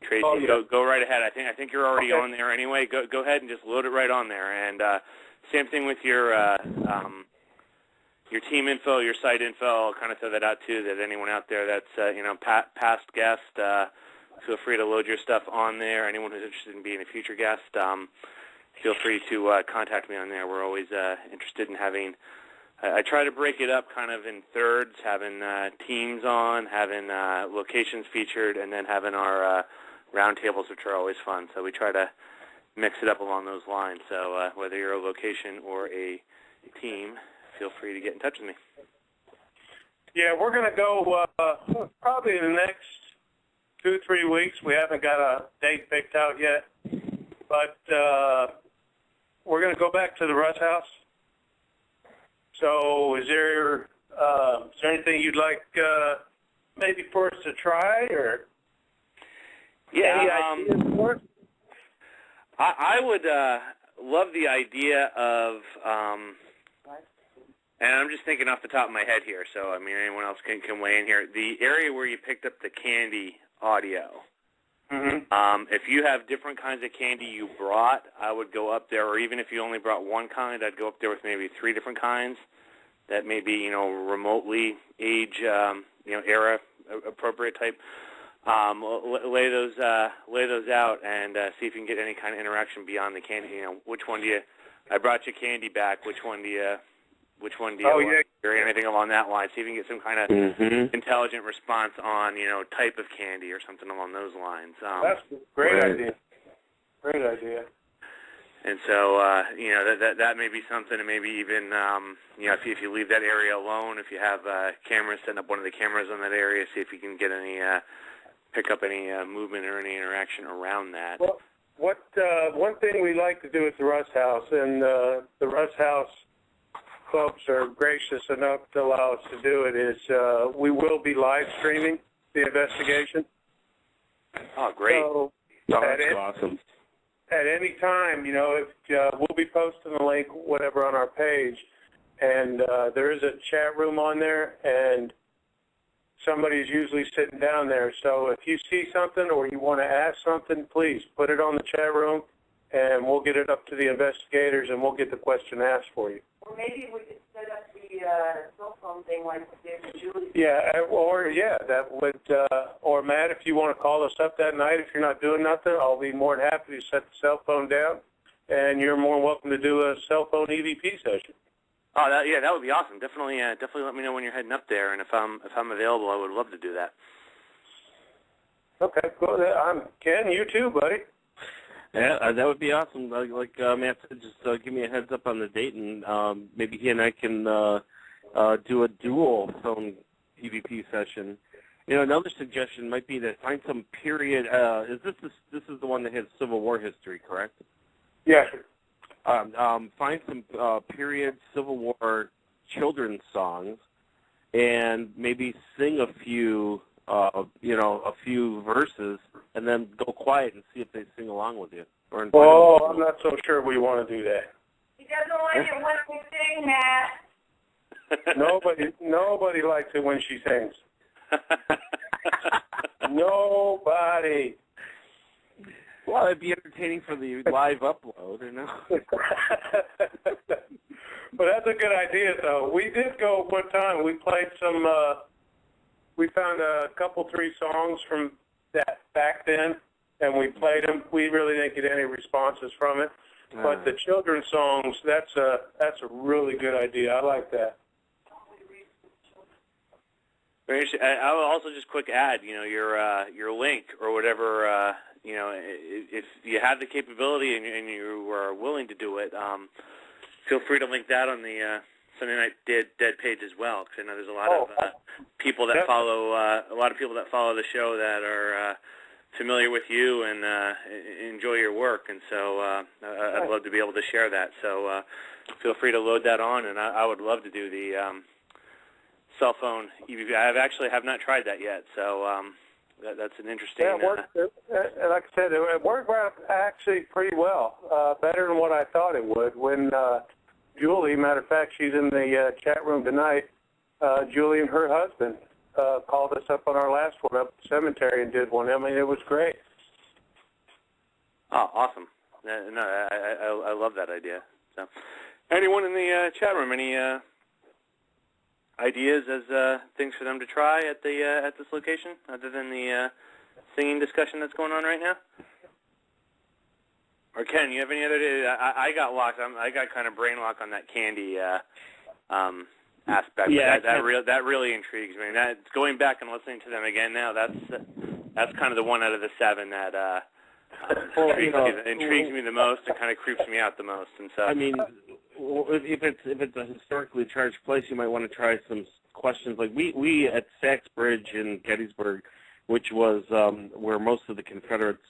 S3: Tracy, go right ahead. I think you're already on there anyway. Go ahead and just load it right on there. And same thing with your team info, your site info. I'll kind of throw that out too. That anyone out there that's past guest, feel free to load your stuff on there. Anyone who's interested in being a future guest, feel free to contact me on there. We're always interested in having. I try to break it up kind of in thirds, having teams on, having locations featured, and then having our roundtables, which are always fun. So we try to mix it up along those lines. So whether you're a location or a team, feel free to get in touch with me.
S5: Yeah, we're going to go probably in the next 2-3 weeks. We haven't got a date picked out yet, but we're going to go back to the Russ House. So is there anything you'd like maybe for us to try, or any ideas for us?
S3: I would love the idea of, and I'm just thinking off the top of my head here, so I mean anyone else can weigh in here. The area where you picked up the candy audio.
S5: Mm-hmm.
S3: If you have different kinds of candy you brought, I would go up there, or even if you only brought one kind, I'd go up there with maybe 3 different kinds that may be, remotely age, era appropriate type. Lay those out and see if you can get any kind of interaction beyond the candy. Which one do you? I brought you candy back. Which one do you? Or anything along that line. See if you can get some kind of intelligent response on, type of candy or something along those lines.
S5: That's a great idea. Great idea.
S3: And so, that may be something, and maybe even, if you leave that area alone, if you have cameras, setting up one of the cameras on that area, see if you can get any, pick up any movement or any interaction around that.
S5: Well, one thing we like to do at the Russ House, and the Russ House folks are gracious enough to allow us to do it, is we will be live streaming the investigation.
S3: Oh, great.
S5: So
S4: that's awesome.
S5: At any time, if we'll be posting the link, whatever, on our page, and there is a chat room on there, and somebody's usually sitting down there. So if you see something or you want to ask something, please put it on the chat room, and we'll get it up to the investigators, and we'll get the question asked for you.
S6: Or maybe we could set up the cell phone thing like we did with Julie.
S5: That would, or Matt, if you want to call us up that night, if you're not doing nothing, I'll be more than happy to set the cell phone down, and you're more welcome to do a cell phone EVP session.
S3: Oh, that would be awesome. Definitely let me know when you're heading up there, and if I'm available, I would love to do that.
S5: Okay, cool. Ken, you too, buddy.
S4: Yeah, that would be awesome. Like Matt said, just give me a heads up on the date, and maybe he and I can do a dual phone EVP session. Another suggestion might be to find some period. This is the one that has Civil War history, correct?
S5: Yes.
S4: Find some period Civil War children's songs, and maybe sing a few verses, and then go quiet and see if they sing along with you.
S5: I'm not so sure we want to do that.
S6: He doesn't like it when we sing, Matt.
S5: Nobody likes it when she sings. Nobody.
S4: Well, it'd be entertaining for the live upload,
S5: But that's a good idea, though. We did go one time. We played some. We found a couple, 3 songs from that back then, and we played them. We really didn't get any responses from it. But the children's songs, that's a really good idea. I like that.
S3: Very interesting. I will also just quick add, your link or whatever, if you have the capability and you are willing to do it, feel free to link that on the Sunday Night Dead page as well, because I know there's a lot of people that follow the show that are familiar with you and enjoy your work, and so I'd love to be able to share that. So feel free to load that on, and I would love to do the cell phone EVP. I have not tried that yet, so that's an interesting.
S5: Yeah, it worked. Like I said, it worked out actually pretty well, better than what I thought it would. When Julie, matter of fact, she's in the chat room tonight. Julie and her husband called us up on our last one up at the cemetery and did one. I mean, it was great.
S3: Oh, awesome! No, I love that idea. So, anyone in the chat room, any ideas as things for them to try at this location, other than the singing discussion that's going on right now? Or Ken, you have any other? I got locked. I got kind of brain locked on that candy aspect.
S4: Yeah,
S3: that really intrigues me. That going back and listening to them again now, that's kind of the one out of the 7 that intrigues me the most and kind of creeps me out the most. And so,
S4: I mean, if it's a historically charged place, you might want to try some questions. Like we at Sachs Bridge in Gettysburg, which was where most of the Confederates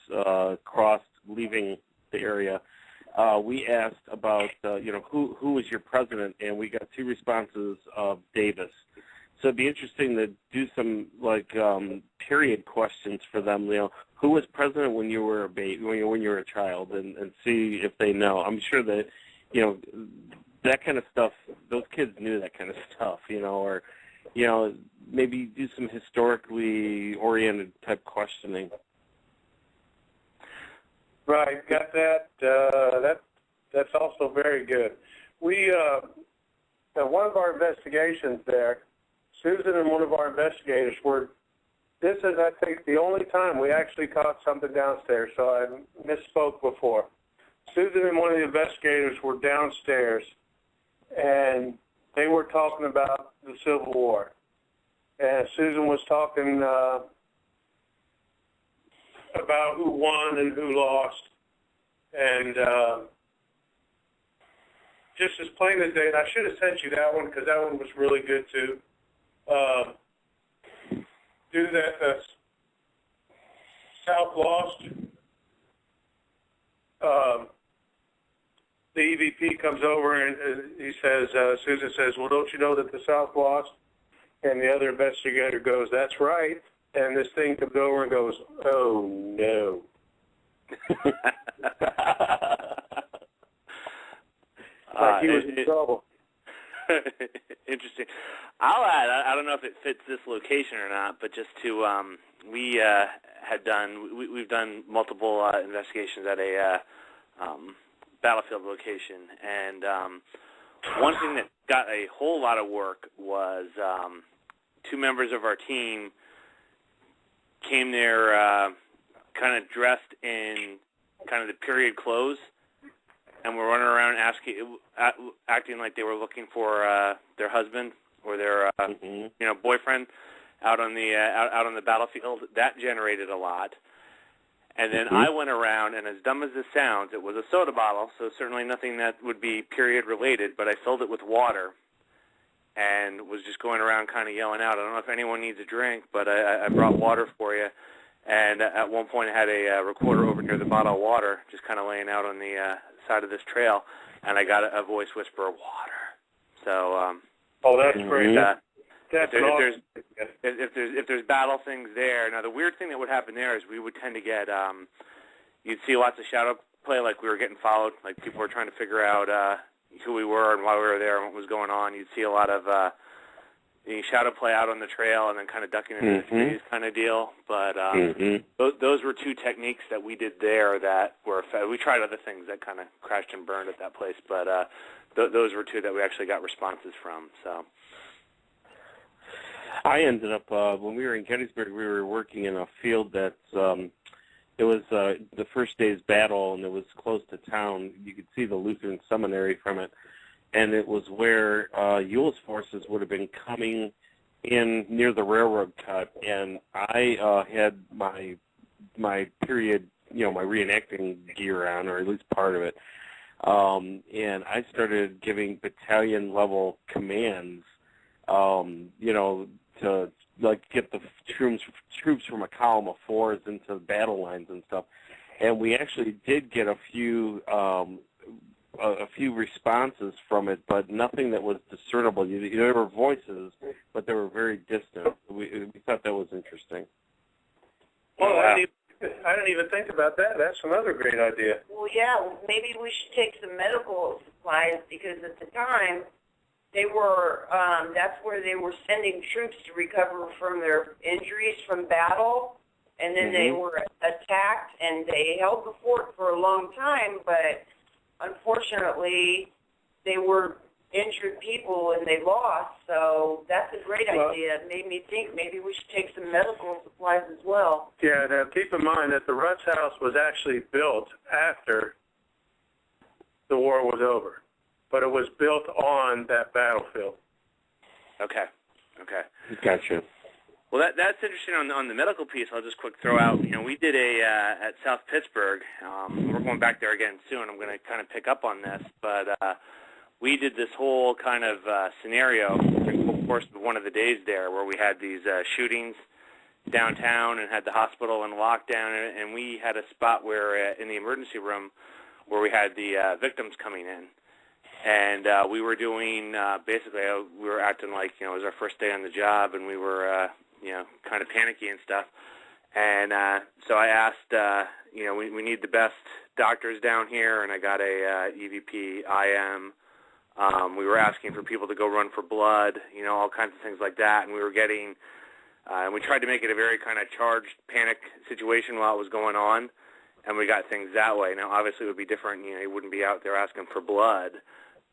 S4: crossed leaving the area. We asked about who was your president, and we got 2 responses of Davis. So it'd be interesting to do some period questions for them. Who was president when you were a baby, when you were a child, and see if they know. I'm sure that that kind of stuff. Those kids knew that kind of stuff, or maybe do some historically oriented type questioning.
S5: Right, got that. That's also very good. We one of our investigations there, Susan and one of our investigators this is, I think, the only time we actually caught something downstairs, so I misspoke before. Susan and one of the investigators were downstairs, and they were talking about the Civil War. And Susan was talking about who won and who lost. And just as plain as day, and I should have sent you that one because that one was really good too. Do that South Lost. The EVP comes over and he says, Susan says, well, don't you know that the South lost? And the other investigator goes, that's right. And this thing comes over and goes, oh, no. Like he was in trouble.
S3: Interesting. I'll add, I don't know if it fits this location or not, but just to, we've done multiple investigations at a battlefield location, and one thing that got a whole lot of work was 2 members of our team came there kind of dressed in kind of the period clothes, and were running around acting like they were looking for their husband or their boyfriend out on the battlefield. That generated a lot. And then I went around, and as dumb as this sounds, it was a soda bottle, so certainly nothing that would be period-related, but I filled it with water and was just going around kind of yelling out, I don't know if anyone needs a drink, but I brought water for you. And at one point I had a recorder over near the bottle of water just kind of laying out on the side of this trail, and I got a voice whisper, water. So,
S5: that's great.
S3: If there's battle things there. Now, the weird thing that would happen there is we would tend to get, you'd see lots of shadow play, like we were getting followed, like people were trying to figure out who we were and why we were there and what was going on. You'd see a lot of shadow play out on the trail and then kind of ducking into the trees kind of deal. But those were 2 techniques that we did there that were we tried other things that kind of crashed and burned at that place, but those were 2 that we actually got responses from. So
S4: I ended up when we were in Gettysburg, we were working in a field that's it was the first day's battle, and it was close to town. You could see the Lutheran seminary from it, and it was where Ewell's forces would have been coming in near the railroad cut, and I had my period, my reenacting gear on, or at least part of it, and I started giving battalion-level commands, to get the troops from a column of 4s into battle lines and stuff. And we actually did get a few a few responses from it, but nothing that was discernible. There were voices, but they were very distant. We thought that was interesting.
S5: Well, I didn't even think about that. That's another great idea.
S6: Well, yeah, maybe we should take some medical supplies because at the time they were, that's where they were sending troops to recover from their injuries from battle, and then they were attacked, and they held the fort for a long time, but unfortunately they were injured people and they lost, so that's a great idea. It made me think maybe we should take some medical supplies as well.
S5: Yeah, now keep in mind that the Rutz House was actually built after the war was over, but it was built on that battlefield.
S3: Okay.
S4: Gotcha.
S3: Well, that's interesting on the medical piece. I'll just quick throw out, we did at South Pittsburgh. We're going back there again soon. I'm going to kind of pick up on this, but we did this whole kind of scenario during the course of one of the days there where we had these shootings downtown and had the hospital in lockdown, and we had a spot where in the emergency room where we had the victims coming in. And we were doing, basically, we were acting like, it was our first day on the job, and we were, kind of panicky and stuff. And so I asked, we need the best doctors down here, and I got a EVP, IM. We were asking for people to go run for blood, all kinds of things like that. And we were getting, and we tried to make it a very kind of charged panic situation while it was going on, and we got things that way. Now, obviously, it would be different. You wouldn't be out there asking for blood.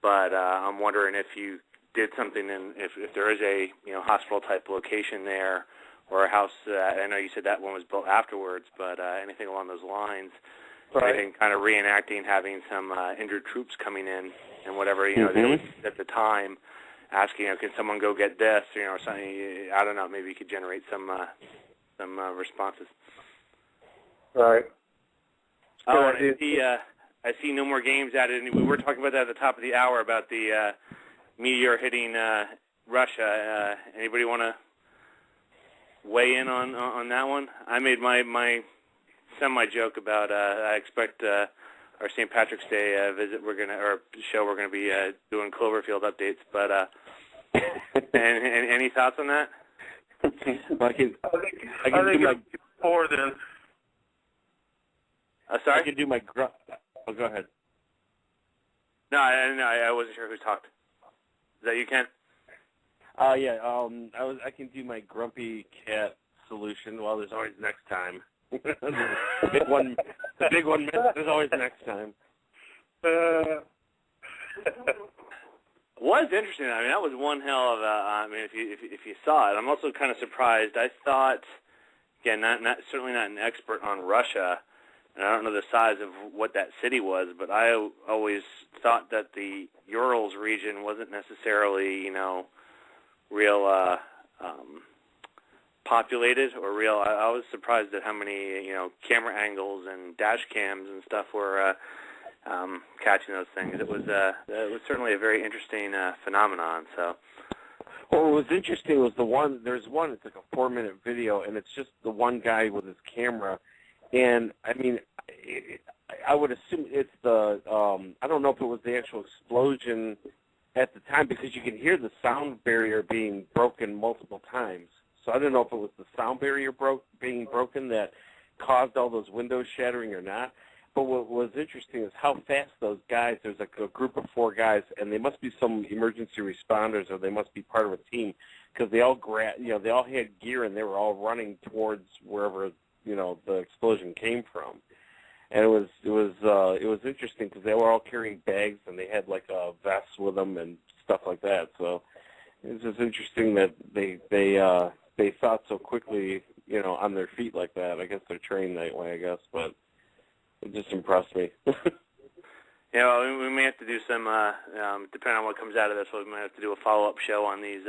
S3: But I'm wondering if you did something, and if there is a hospital-type location there or a house. I know you said that one was built afterwards, but anything along those lines,
S5: right.
S3: Anything kind of reenacting, having some injured troops coming in and whatever, they was at the time asking, can someone go get this, or something. I don't know. Maybe you could generate some responses.
S5: Right.
S3: Oh, and I see no more games added. And we were talking about that at the top of the hour about the meteor hitting Russia. Anybody want to weigh in on that one? I made my semi-joke about I expect our St. Patrick's Day visit we're gonna be doing Cloverfield updates. But and any thoughts on that?
S4: I can do my
S5: more than.
S3: Sorry?
S4: I can do my Oh, go ahead.
S3: No, I wasn't sure who talked. Is that you, Ken?
S4: Yeah. I can do my grumpy cat solution. Well, there's always next time. the big one. There's always next time.
S3: Was interesting. I mean, that was one hell of a. If you saw it, I'm also kind of surprised. I thought, again, certainly not an expert on Russia. And I don't know the size of what that city was, but I always thought that the Urals region wasn't necessarily, real populated or real. I was surprised at how many, camera angles and dash cams and stuff were catching those things. It was certainly a very interesting phenomenon. So.
S4: Well, what was interesting was there's one, it's like a 4-minute video, and it's just the one guy with his camera. And, I would assume it's the, I don't know if it was the actual explosion at the time, because you can hear the sound barrier being broken multiple times. So I don't know if it was the sound barrier being broken that caused all those windows shattering or not. But what was interesting is how fast those guys, there's like a group of 4 guys, and they must be some emergency responders, or they must be part of a team, because they all they all had gear, and they were all running towards wherever the explosion came from. And it was interesting because they were all carrying bags, and they had like a vest with them and stuff like that. So it was just interesting that they thought so quickly, on their feet like that. I guess they're trained that way, I guess, but it just impressed me.
S3: Yeah, we may have to do some, depending on what comes out of this, we might have to do a follow-up show on these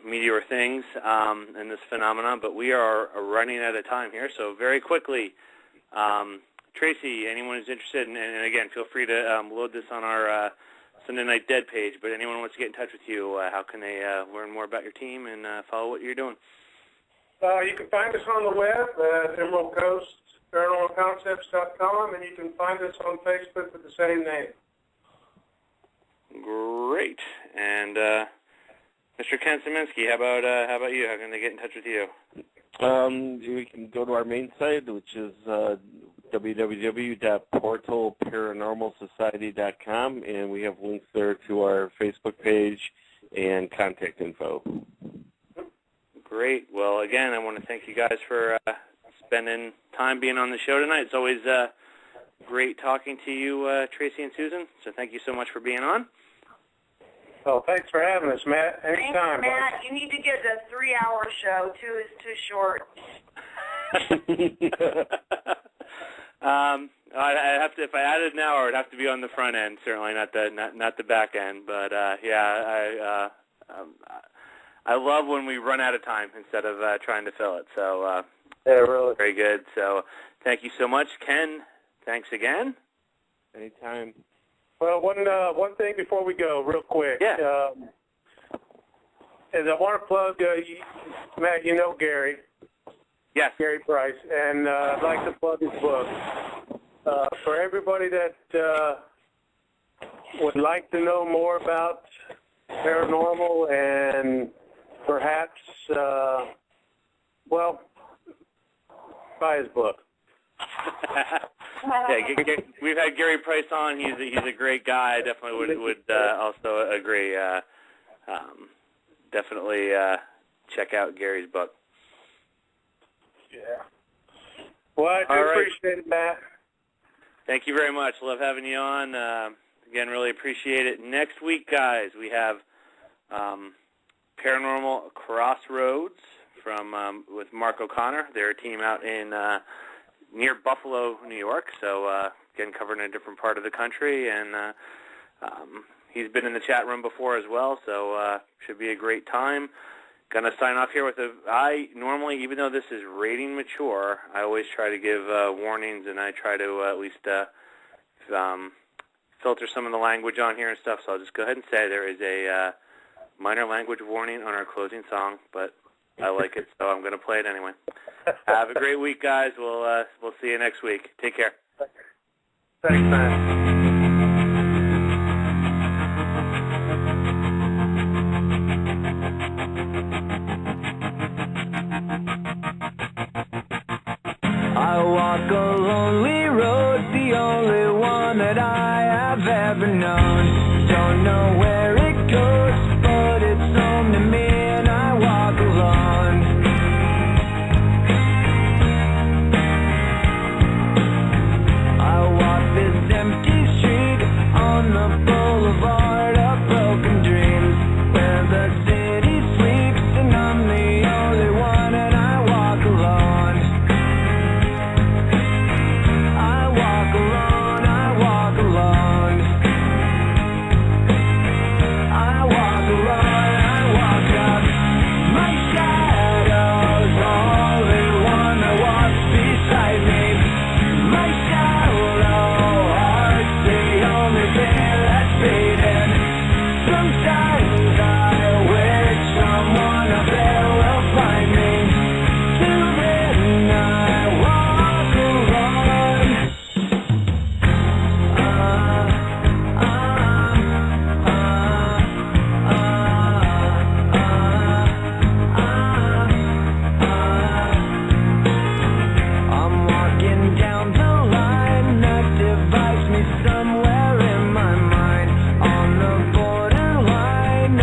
S3: meteor things and this phenomenon, but we are running out of time here, so very quickly, Tracy, anyone who's interested, and again, feel free to load this on our Sunday Night Dead page, but anyone who wants to get in touch with you, how can they learn more about your team and follow what you're doing?
S5: You can find us on the web at Emerald Coast Paranormal Concepts.com, and you can find us on Facebook with the same name.
S3: Great. And Mr. Ken Szymanski, how about you? How can they get in touch with you?
S4: You can go to our main site, which is www.portalparanormalsociety.com, and we have links there to our Facebook page and contact info.
S3: Great. Well, again, I want to thank you guys for spending time being on the show tonight. It's always great talking to you, Tracy and Susan, so thank you so much for being on.
S5: Oh, thanks for having us, Matt. Anytime.
S6: Thanks, Matt. You need to get a 3-hour show. 2 is too short.
S3: I have to. If I added an hour, it'd have to be on the front end. Certainly not the back end. But yeah, I love when we run out of time instead of trying to fill it. So
S5: yeah, really
S3: very good. So thank you so much, Ken. Thanks again.
S4: Anytime.
S5: Well, one thing before we go, real quick.
S3: Yeah.
S5: Is I want to plug, Matt, you know Gary.
S3: Yes.
S5: Gary Price. And I'd like to plug his book. For everybody that would like to know more about paranormal and perhaps, buy his book.
S3: Yeah, we've had Gary Price on. He's a great guy. I definitely would also agree. Definitely check out Gary's book.
S5: Yeah. Well, I do appreciate it, Matt.
S3: Thank you very much. Love having you on. Again, really appreciate it. Next week, guys, we have Paranormal Crossroads with Mark O'Connor. They're a team out in near Buffalo, New York. So again, covering a different part of the country, and he's been in the chat room before as well. So should be a great time. Gonna sign off here with I normally, even though this is rating mature, I always try to give warnings, and I try to at least filter some of the language on here and stuff. So I'll just go ahead and say there is a minor language warning on our closing song, but I like it, so I'm going to play it anyway. Have a great week, guys. We'll see you next week. Take care.
S5: Thanks, man.
S10: I walk a lonely road, the only one that I have ever known. Don't know where it goes, but it's home to me, and I walk alone. I walk this empty street on the boulevard of broken dreams, where the city sleeps, and I'm the only one, and I walk alone. I walk alone, I walk alone. I walk alone, I walk up. My shadow's only one that walks beside me. My shallow heart's the only thing that's beating. Sometimes I wish someone up there will find me. Till then I walk alone. I'm walking down the line that divides me somewhere in my mind, on the borderline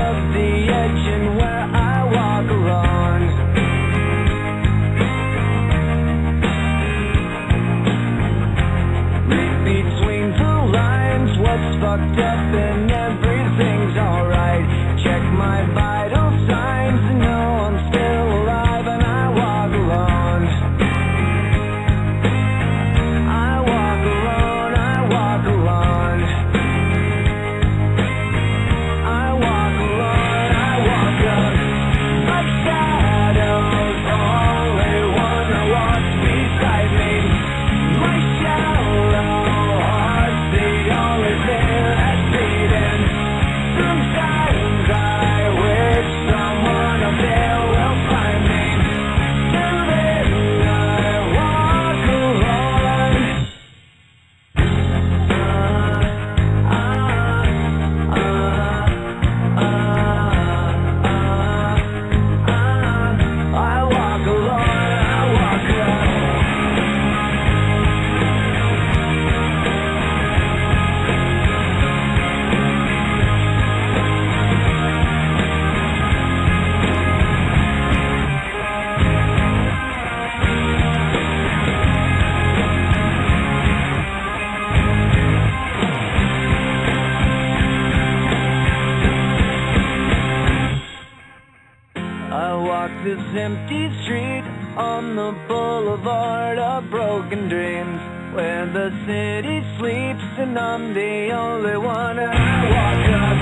S10: walk this empty street on the boulevard of broken dreams, where the city sleeps and I'm the only one. I walk